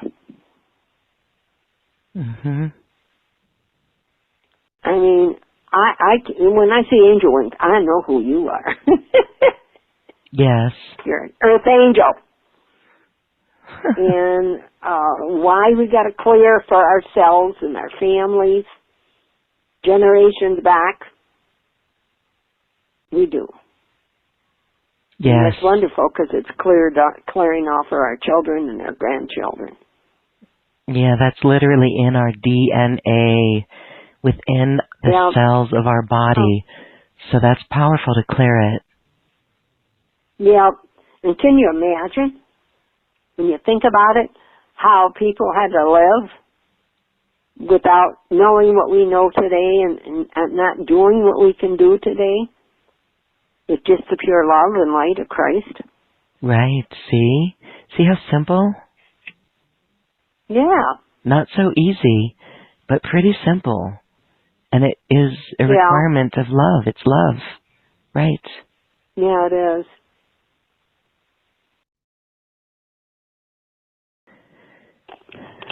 Speaker 1: Mhm.
Speaker 2: I mean, when I see angel wings, I know who you are.
Speaker 1: Yes.
Speaker 2: You're an earth angel. And why we got to clear for ourselves and our families, generations back, we do.
Speaker 1: Yes.
Speaker 2: And that's wonderful because it's clearing off for our children and our grandchildren.
Speaker 1: Yeah, that's literally in our DNA, within the cells of our body. So that's powerful to clear it.
Speaker 2: Yeah. And can you imagine, when you think about it, how people had to live without knowing what we know today and not doing what we can do today? It's just the pure love and light of Christ.
Speaker 1: Right. See? See how simple?
Speaker 2: Yeah.
Speaker 1: Not so easy, but pretty simple. And it is a requirement of love. It's love. Right.
Speaker 2: Yeah, it is.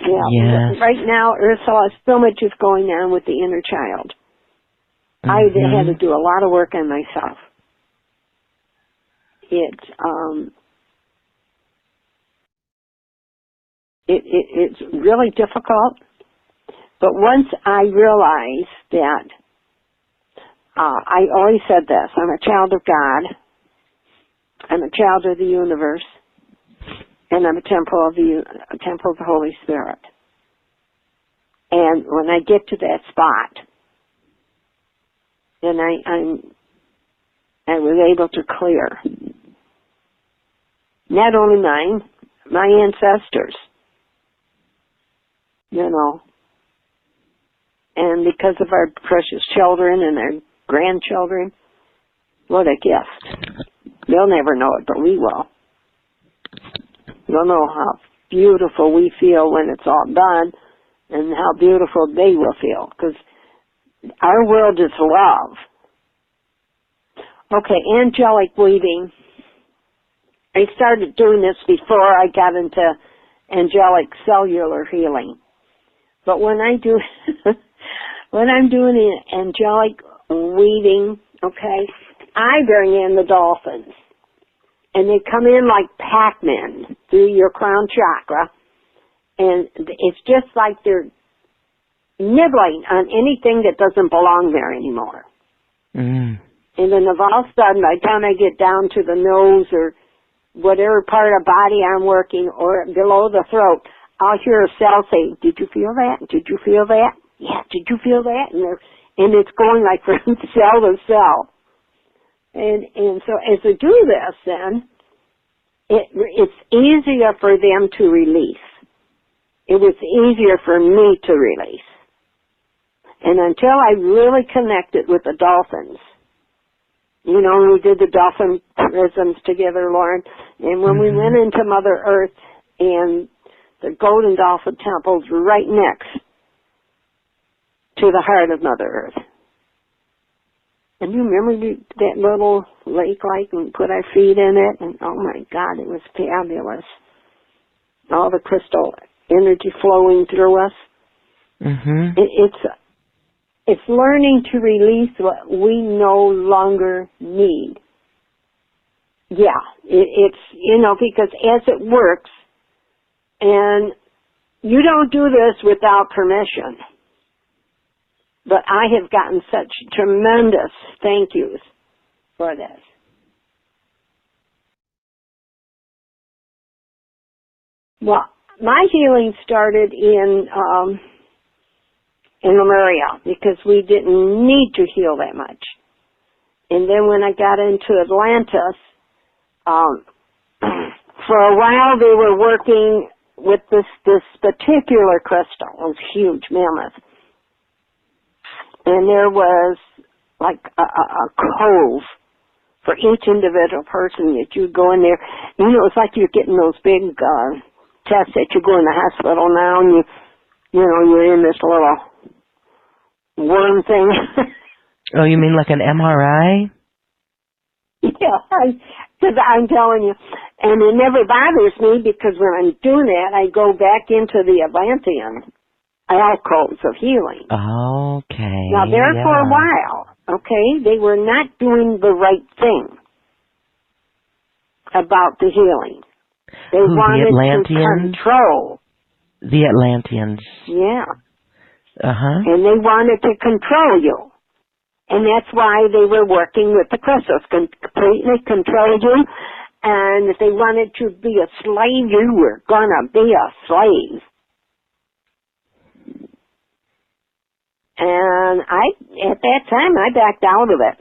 Speaker 2: Yeah. Right now, Ursula, so much is going on with the inner child.
Speaker 1: Mm-hmm.
Speaker 2: I had to do a lot of work on myself. It's really difficult, but once I realized that, I always said this: I'm a child of God, I'm a child of the universe, and I'm a temple of the Holy Spirit. And when I get to that spot, then I was able to clear not only mine, my ancestors, you know, and because of our precious children and our grandchildren, what a gift. They'll never know it, but we will. They'll know how beautiful we feel when it's all done and how beautiful they will feel, because our world is love. Okay, angelic weaving. I started doing this before I got into angelic cellular healing. But when I do, when I'm doing the angelic weaving, okay, I bring in the dolphins. And they come in like Pac-Man through your crown chakra. And it's just like they're nibbling on anything that doesn't belong there anymore.
Speaker 1: Mm.
Speaker 2: And then all of a sudden, by the time I get down to the nose or whatever part of the body I'm working, or below the throat, I'll hear a cell say, "Did you feel that? Did you feel that? Yeah, did you feel that?" And it's going like from cell to cell. And so as I do this, then it's easier for them to release. It was easier for me to release. And until I really connected with the dolphins, you know, we did the dolphin prisms together, Lauren, and when we went into Mother Earth, and the Golden Dolphin Temple's right next to the heart of Mother Earth. And you remember that little lake-like, and we put our feet in it, and oh my God, it was fabulous. All the crystal energy flowing through us.
Speaker 1: Mm-hmm.
Speaker 2: It's learning to release what we no longer need. Yeah, it's, you know, because as it works, and you don't do this without permission, but I have gotten such tremendous thank yous for this. Well, my healing started in Lemuria because we didn't need to heal that much. And then when I got into Atlantis, for a while they were working with this particular crystal. It was huge, mammoth. And there was like a cove for each individual person that you'd go in there. You know, it was like you're getting those big test that you go in the hospital now and you're in this little worm thing.
Speaker 1: Oh, you mean like an MRI?
Speaker 2: Yeah, because I'm telling you. And it never bothers me because when I'm doing that, I go back into the Atlantean alcoves of healing.
Speaker 1: Okay.
Speaker 2: Now, there for a while, okay, they were not doing the right thing about the healing. They wanted to control.
Speaker 1: The Atlanteans.
Speaker 2: Yeah.
Speaker 1: Uh-huh.
Speaker 2: And they wanted to control you. And that's why they were working with the crystals, completely control you. And if they wanted to be a slave, you were gonna be a slave. And at that time, I backed out of it.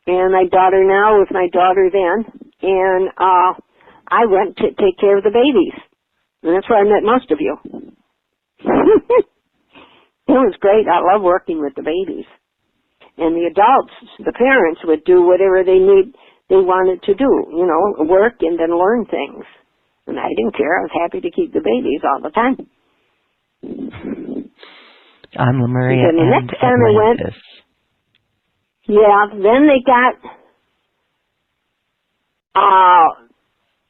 Speaker 2: And my daughter now was my daughter then. And I went to take care of the babies. And that's where I met most of you. It was great. I love working with the babies. And the adults, the parents, would do whatever they wanted to do, work and then learn things. And I didn't care. I was happy to keep the babies all the time.
Speaker 1: I'm Lemuria and
Speaker 2: the next time
Speaker 1: Atlantis.
Speaker 2: Then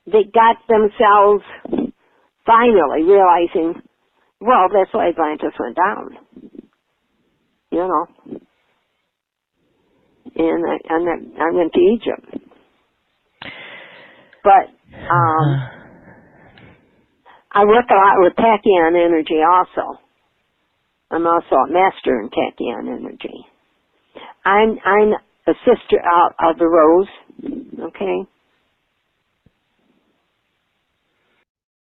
Speaker 2: they got themselves finally realizing, well, that's why Atlantis went down. And I went to Egypt. But I work a lot with tachyon energy also. I'm also a master in tachyon energy. I'm a sister out of the rose, okay?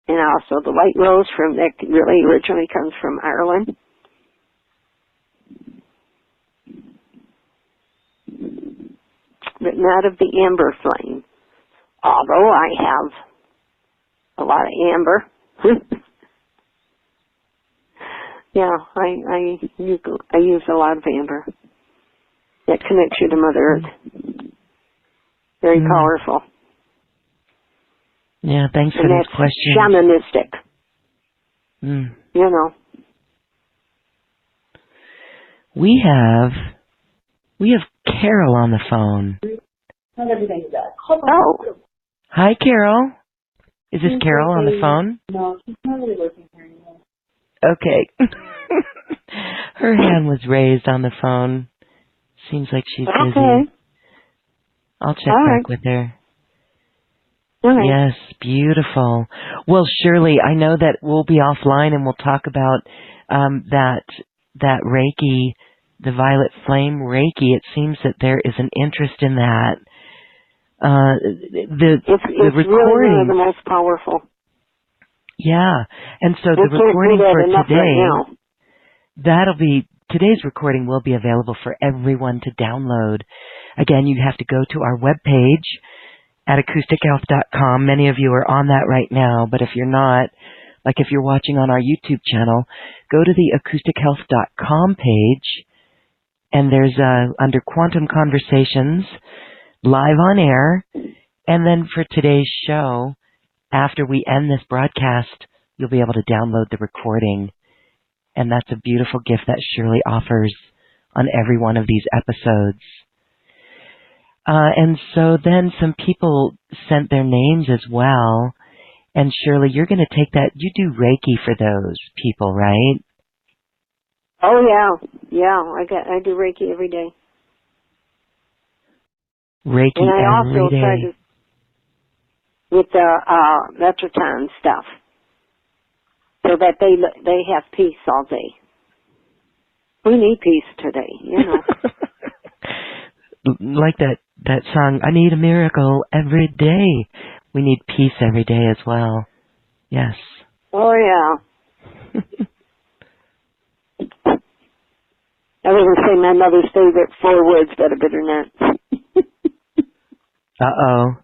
Speaker 2: And also the white rose that really originally comes from Ireland. But not of the amber flame. Although I have a lot of amber. Yeah, I use a lot of amber. That connects you to Mother Earth. Very powerful.
Speaker 1: Yeah, thanks for those questions.
Speaker 2: Shamanistic.
Speaker 1: We have Carol on the phone.
Speaker 3: Not everything's done.
Speaker 2: Oh.
Speaker 1: Hi, Carol. Is this Carol on the phone?
Speaker 3: No, she's not really working here anymore.
Speaker 1: Okay. Her hand was raised on the phone. Seems like she's busy.
Speaker 2: Okay.
Speaker 1: I'll check back with her.
Speaker 2: Okay.
Speaker 1: Yes, beautiful. Well, Shirley, I know that we'll be offline and we'll talk about that Reiki, the violet flame Reiki. It seems that there is an interest in that. The recording,
Speaker 2: really one of the most powerful.
Speaker 1: Yeah, and so the recording for today, today's recording will be available for everyone to download. Again, you have to go to our webpage at acoustichealth.com. Many of you are on that right now, but if you're not, like if you're watching on our YouTube channel, go to the acoustichealth.com page, and there's under Quantum Conversations, live on air, and then for today's show, after we end this broadcast, you'll be able to download the recording, and that's a beautiful gift that Shirley offers on every one of these episodes. And so then some people sent their names as well, and Shirley, you're going to take that. You do Reiki for those people, right?
Speaker 2: Oh yeah, I do Reiki every day.
Speaker 1: Reiki
Speaker 2: and I
Speaker 1: every
Speaker 2: also
Speaker 1: day.
Speaker 2: try to with the Metroton stuff, so that they have peace all day. We need peace today,
Speaker 1: Like that song, I need a miracle every day. We need peace every day as well. Yes.
Speaker 2: Oh yeah. I was going to say my mother's favorite 4 words, but I better not.
Speaker 1: Uh-oh.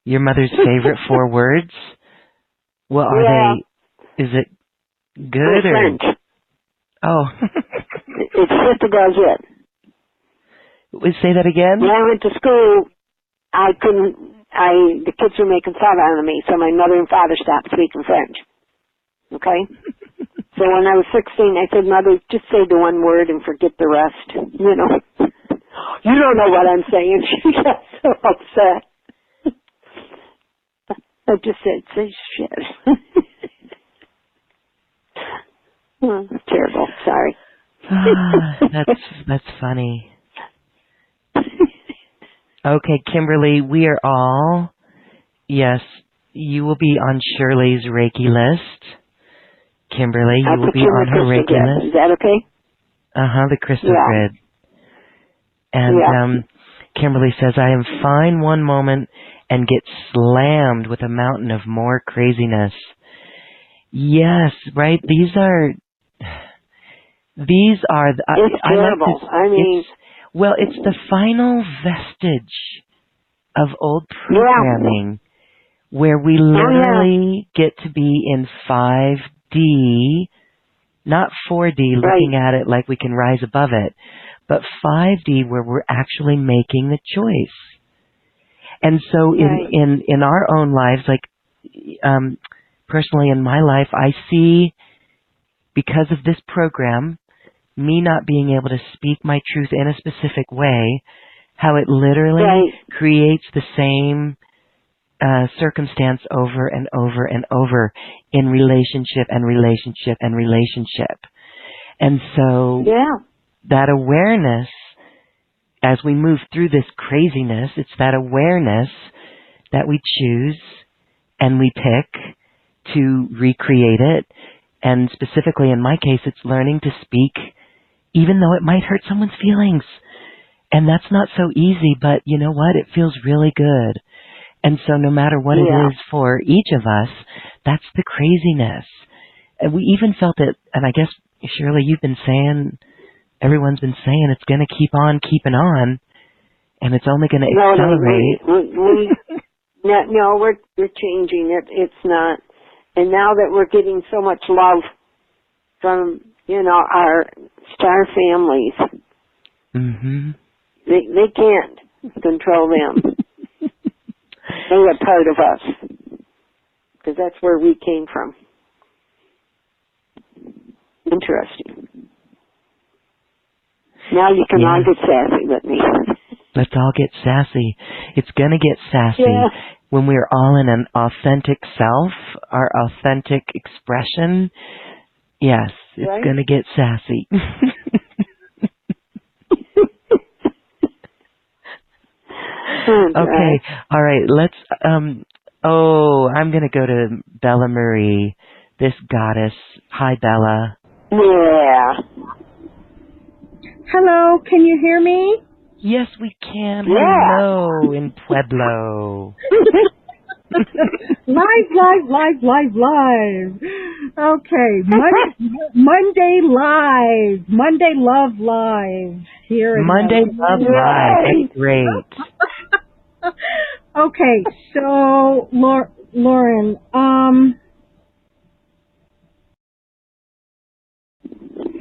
Speaker 1: Your mother's favorite 4 words? Well, are they, is it good or?
Speaker 2: French.
Speaker 1: Oh.
Speaker 2: It's just a gazette.
Speaker 1: Say that again?
Speaker 2: When I went to school, I couldn't the kids were making fun out of me, so my mother and father stopped speaking French. Okay? So when I was 16, I said, Mother, just say the one word and forget the rest. You know. You don't know what I'm saying. She got so upset. I just said, say shit. Oh, terrible. Sorry.
Speaker 1: That's funny. Okay, Kimberly, we are all, yes, you will be on Shirley's Reiki list. Kimberly, you will be on her Reiki list.
Speaker 2: Is that okay?
Speaker 1: The crystal grid. And Kimberly says, I am fine one moment and get slammed with a mountain of more craziness. Yes, right? These are
Speaker 2: it's terrible.
Speaker 1: It's the final vestige of old programming where we literally get to be in 5D, not 4D, looking at it like we can rise above it, but 5D where we're actually making the choice. And so in our own lives, like personally in my life, I see, because of this program, me not being able to speak my truth in a specific way, how it literally creates the same circumstance over and over and over in relationship and relationship and relationship. And so that awareness, as we move through this craziness, it's that awareness that we choose and we pick to recreate it. And specifically in my case, it's learning to speak even though it might hurt someone's feelings. And that's not so easy, but you know what? It feels really good. And so no matter what it is for each of us, that's the craziness. And we even felt it, and I guess, Shirley, you've been saying, everyone's been saying it's going to keep on keeping on, and it's only going to accelerate.
Speaker 2: We're changing it. It's not. And now that we're getting so much love from, our star families, they can't control them. They are part of us, because that's where we came from. Interesting. Now you can all get sassy with me.
Speaker 1: Let's all get sassy. It's going to get sassy when we're all in an authentic self, our authentic expression. Yes, it's going to get sassy. Okay, all right, let's, I'm going to go to Bella Marie, this goddess. Hi, Bella.
Speaker 2: Yeah.
Speaker 4: Hello, can you hear me?
Speaker 1: Yes, we can. Hello, in Pueblo.
Speaker 4: Live. Okay, Monday Live. Monday Love Live. Here in
Speaker 1: Monday Love Live. That's great.
Speaker 4: Okay, so, Lauren,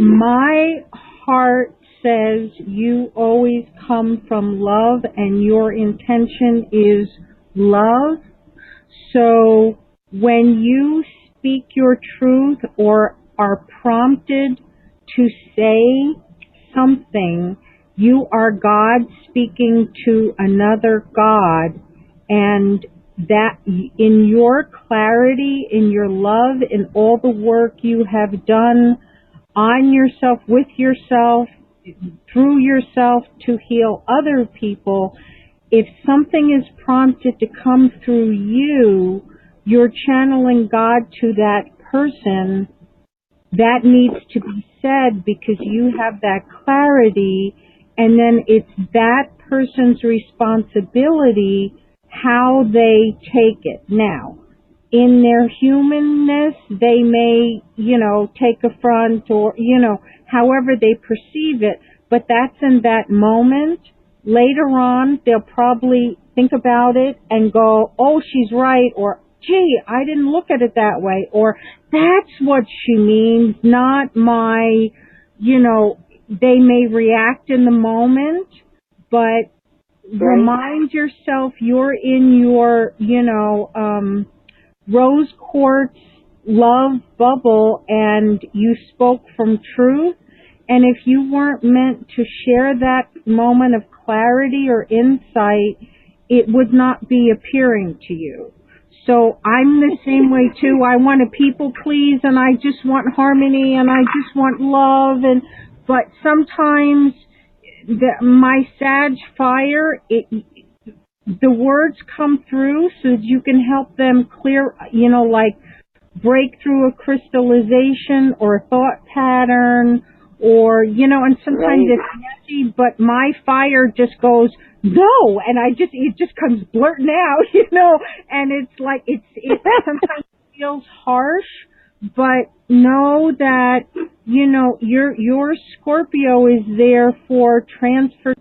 Speaker 4: my heart says you always come from love and your intention is love. So when you speak your truth or are prompted to say something, you are God speaking to another God, and that in your clarity, in your love, in all the work you have done on yourself, with yourself, through yourself to heal other people, if something is prompted to come through you, you're channeling God to that person. That needs to be said because you have that clarity, and then it's that person's responsibility how they take it. Now, in their humanness, they may, take affront or, however they perceive it, but that's in that moment. Later on, they'll probably think about it and go, oh, she's right, or, gee, I didn't look at it that way, or that's what she means, not they may react in the moment, but remind yourself you're in your, rose quartz love bubble and you spoke from truth. And if you weren't meant to share that moment of clarity or insight, it would not be appearing to you. So I'm the same way too. I want to people please and I just want harmony and I just want love, but sometimes my Sag fire, the words come through so that you can help them clear, like break through a crystallization or a thought pattern or, and sometimes it's messy, but my fire just goes, no, and it just comes blurting out, and it's like, it sometimes feels harsh, but know that, your Scorpio is there for transformation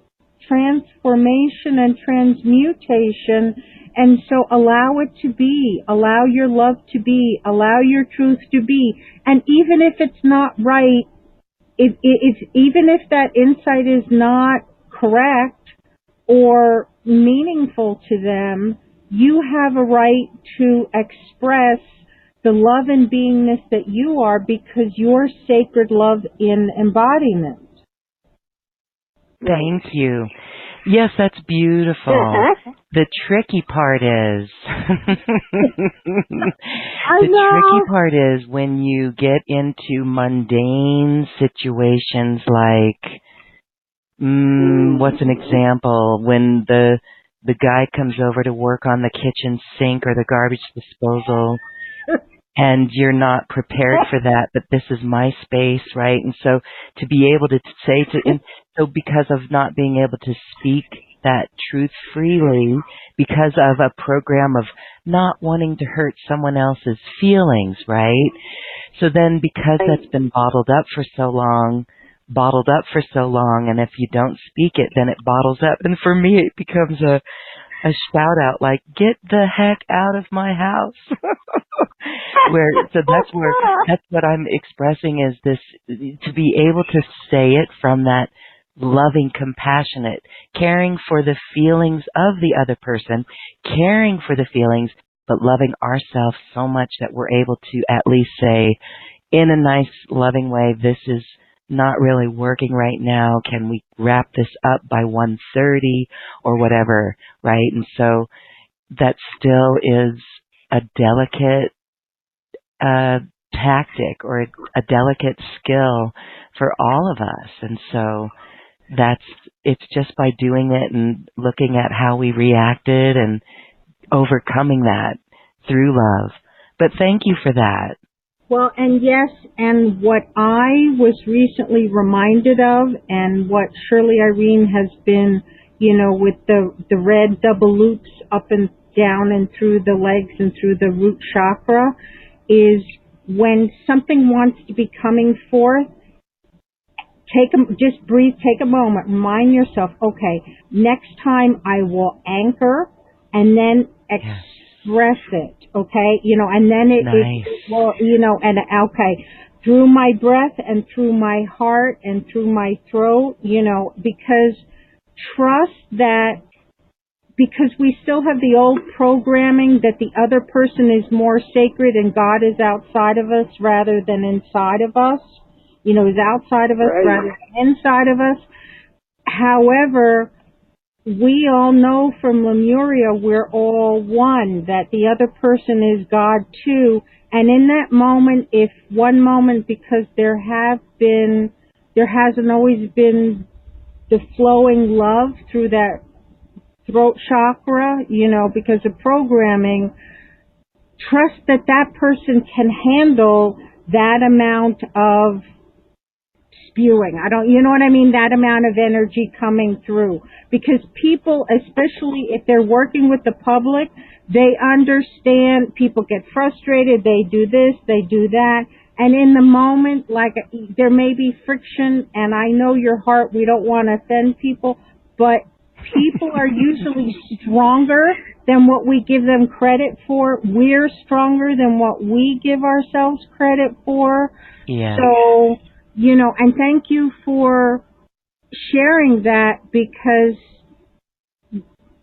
Speaker 4: and transmutation, and so allow it to be, allow your love to be, allow your truth to be, and even if it's not right, even if that insight is not correct or meaningful to them, you have a right to express the love and beingness that you are because you're sacred love in embodiment.
Speaker 1: Thank you. Yes, that's beautiful. The tricky part is, tricky part is when you get into mundane situations like, what's an example? When the guy comes over to work on the kitchen sink or the garbage disposal, and you're not prepared for that, but this is my space, right? And so to be able to say and so because of not being able to speak that truth freely, because of a program of not wanting to hurt someone else's feelings, right? So then because that's been bottled up for so long, and if you don't speak it, then it bottles up. And for me, it becomes a shout out like, get the heck out of my house. That's what I'm expressing is this, to be able to say it from that loving, compassionate, caring for the feelings of the other person, caring for the feelings, but loving ourselves so much that we're able to at least say in a nice, loving way, this is not really working right now. Can we wrap this up by 1:30 or whatever, right? And so that still is a delicate tactic or a delicate skill for all of us. And so it's just by doing it and looking at how we reacted and overcoming that through love. But thank you for that.
Speaker 4: Well, and yes, and what I was recently reminded of, and what Shirley Irene has been, with the red double loops up and down and through the legs and through the root chakra, is when something wants to be coming forth, just breathe, take a moment, remind yourself, okay, next time I will anchor and then express it, okay, and then it will, and okay, through my breath and through my heart and through my throat, because trust that, because we still have the old programming that the other person is more sacred and God is outside of us rather than inside of us, is outside of us rather than inside of us. However, we all know from Lemuria we're all one, that the other person is God too. And in that moment, if one moment, because there hasn't always been the flowing love through that throat chakra, because of programming, trust that that person can handle that amount of spewing. That amount of energy coming through. Because people, especially if they're working with the public, they understand, people get frustrated, they do this, they do that, and in the moment, like, there may be friction, and I know your heart, we don't want to offend people, but people are usually stronger than what we give them credit for. We're stronger than what we give ourselves credit for.
Speaker 1: Yeah.
Speaker 4: So, and thank you for sharing that, because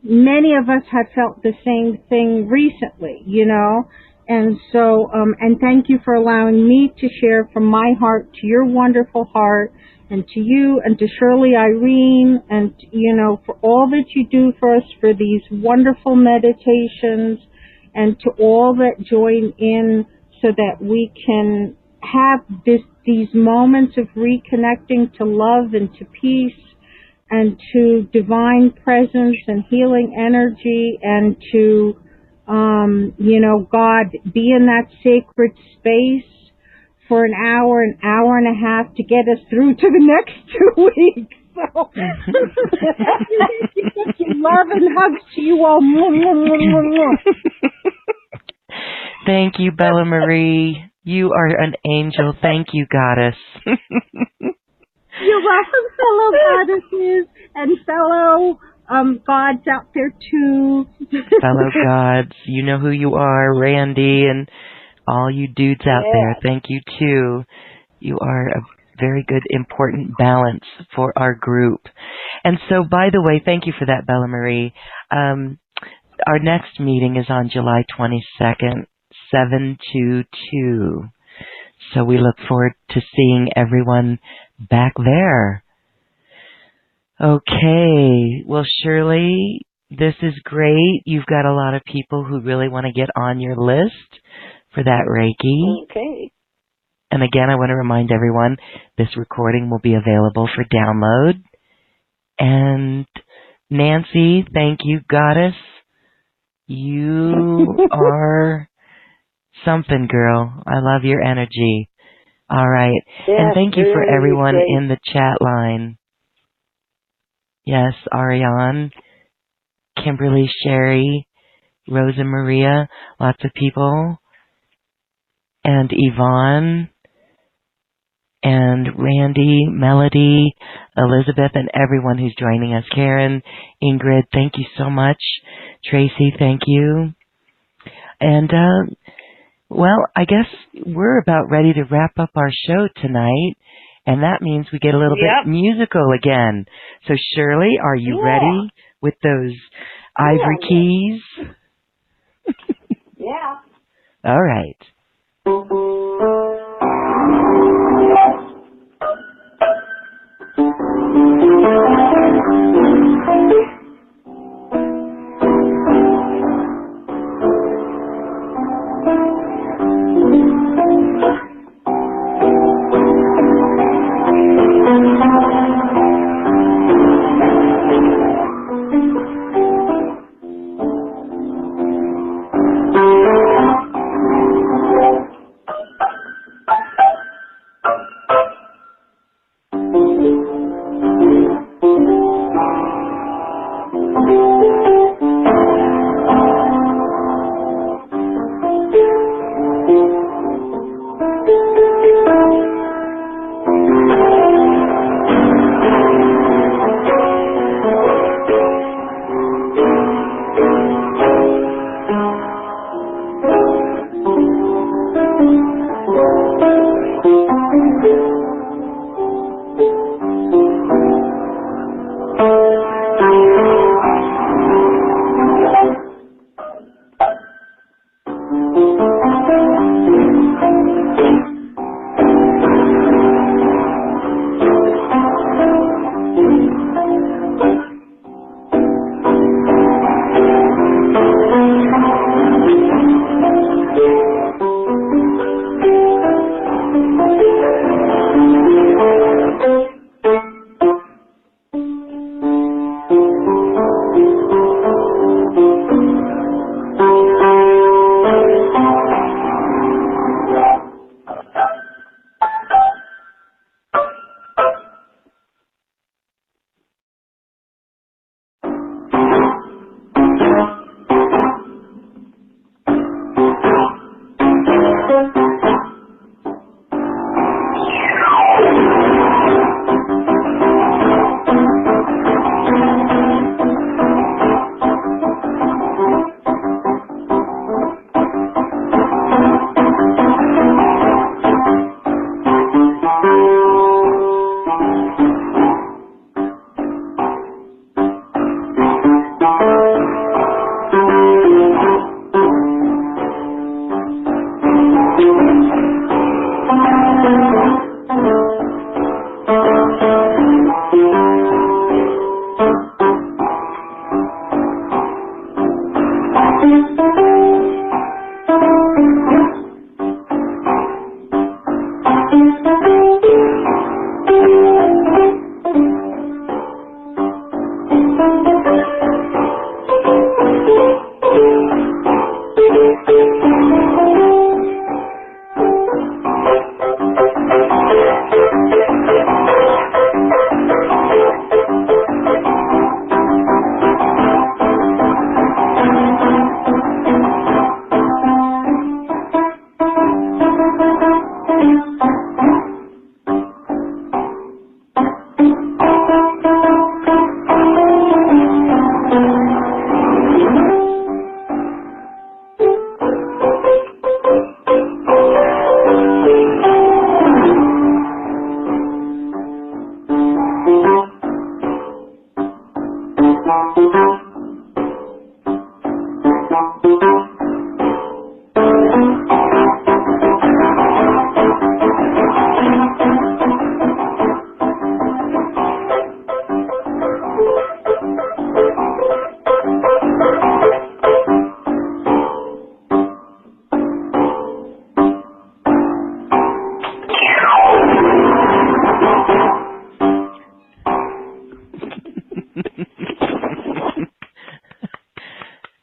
Speaker 4: many of us have felt the same thing recently, you know. And so, and thank you for allowing me to share from my heart to your wonderful heart, and to you and to Shirley Irene, and, you know, for all that you do for us, for these wonderful meditations, and to all that join in so that we can have these moments of reconnecting to love and to peace and to divine presence and healing energy, and to, you know, God, be in that sacred space for an hour and a half to get us through to the next 2 weeks. So, love and hugs to you all.
Speaker 1: Thank you, Bella Marie. You are an angel. Thank you, Goddess.
Speaker 4: You're welcome, fellow goddesses and fellow gods out there too.
Speaker 1: Fellow gods, you know who you are, Randy, and all you dudes out there. Thank you too. You are a very good, important balance for our group. And so, by the way, thank you for that, Bella Marie. Our next meeting is on July 22nd, 722. So we look forward to seeing everyone back there. Okay. Well, Shirley, this is great. You've got a lot of people who really want to get on your list for that Reiki.
Speaker 2: Okay.
Speaker 1: And again, I want to remind everyone, this recording will be available for download. And Nancy, thank you, Goddess. You are something, girl. I love your energy. All right.
Speaker 2: Yes,
Speaker 1: and thank you for
Speaker 2: really
Speaker 1: everyone
Speaker 2: great.
Speaker 1: in the chat line. Yes, Ariane, Kimberly, Sherry, Rosa Maria, lots of people. And Yvonne, and Randy, Melody, Elizabeth, and everyone who's joining us. Karen, Ingrid, thank you so much. Tracy, thank you. And, well, I guess we're about ready to wrap up our show tonight, and that means we get a little bit musical again. So, Shirley, are you ready with those ivory keys?
Speaker 3: Yeah.
Speaker 1: All right.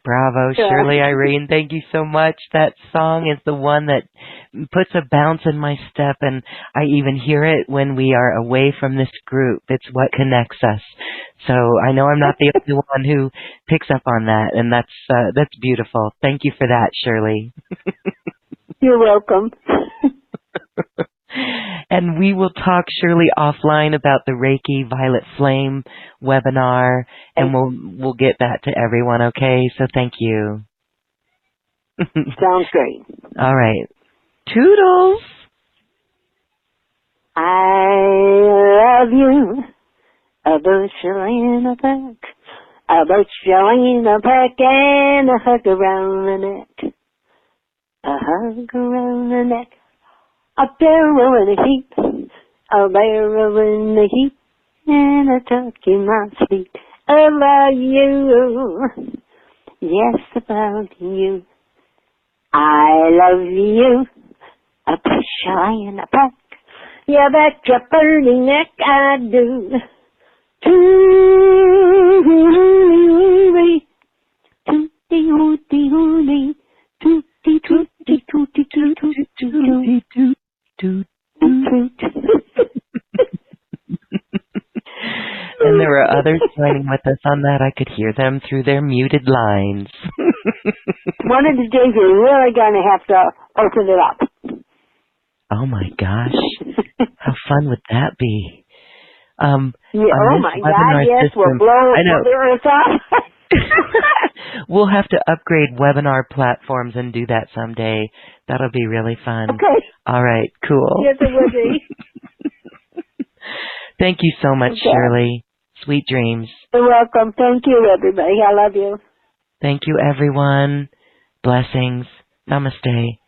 Speaker 1: Bravo, Shirley Irene. Thank you so much. That song is the one that puts a bounce in my step, and I even hear it when we are away from this group. It's what connects us. So I know I'm not the only one who picks up on that, and that's beautiful. Thank you for that, Shirley.
Speaker 2: You're welcome.
Speaker 1: And we will talk, Shirley, offline about the Reiki Violet Flame webinar, and we'll get that to everyone, okay? So thank you.
Speaker 2: Sounds great.
Speaker 1: All right. Toodles!
Speaker 2: I love you. A bushel in a pack. A bushel in a pack and a hug around the neck. A hug around the neck. A barrel in a heap, a barrel in a heap, and a tuck in my sleep. About you, yes, about you. I love you, a bushel in a pack. You bet your pretty neck I do. Tootie, tootie, hootie, hootie, tootie, tootie, tootie, tootie, tootie, tootie.
Speaker 1: And there were others joining with us on that. I could hear them through their muted lines.
Speaker 2: One of the days we're really going to have to open it up.
Speaker 1: Oh my gosh. How fun would that be?
Speaker 2: Yeah, oh my God, yes, we'll blow the earth up.
Speaker 1: We'll have to upgrade webinar platforms and do that someday. That'll be really fun.
Speaker 2: Okay.
Speaker 1: All right, cool.
Speaker 2: Yes, it will be.
Speaker 1: Thank you so much, Shirley. Sweet dreams.
Speaker 2: You're welcome. Thank you, everybody. I love you.
Speaker 1: Thank you, everyone. Blessings. Namaste.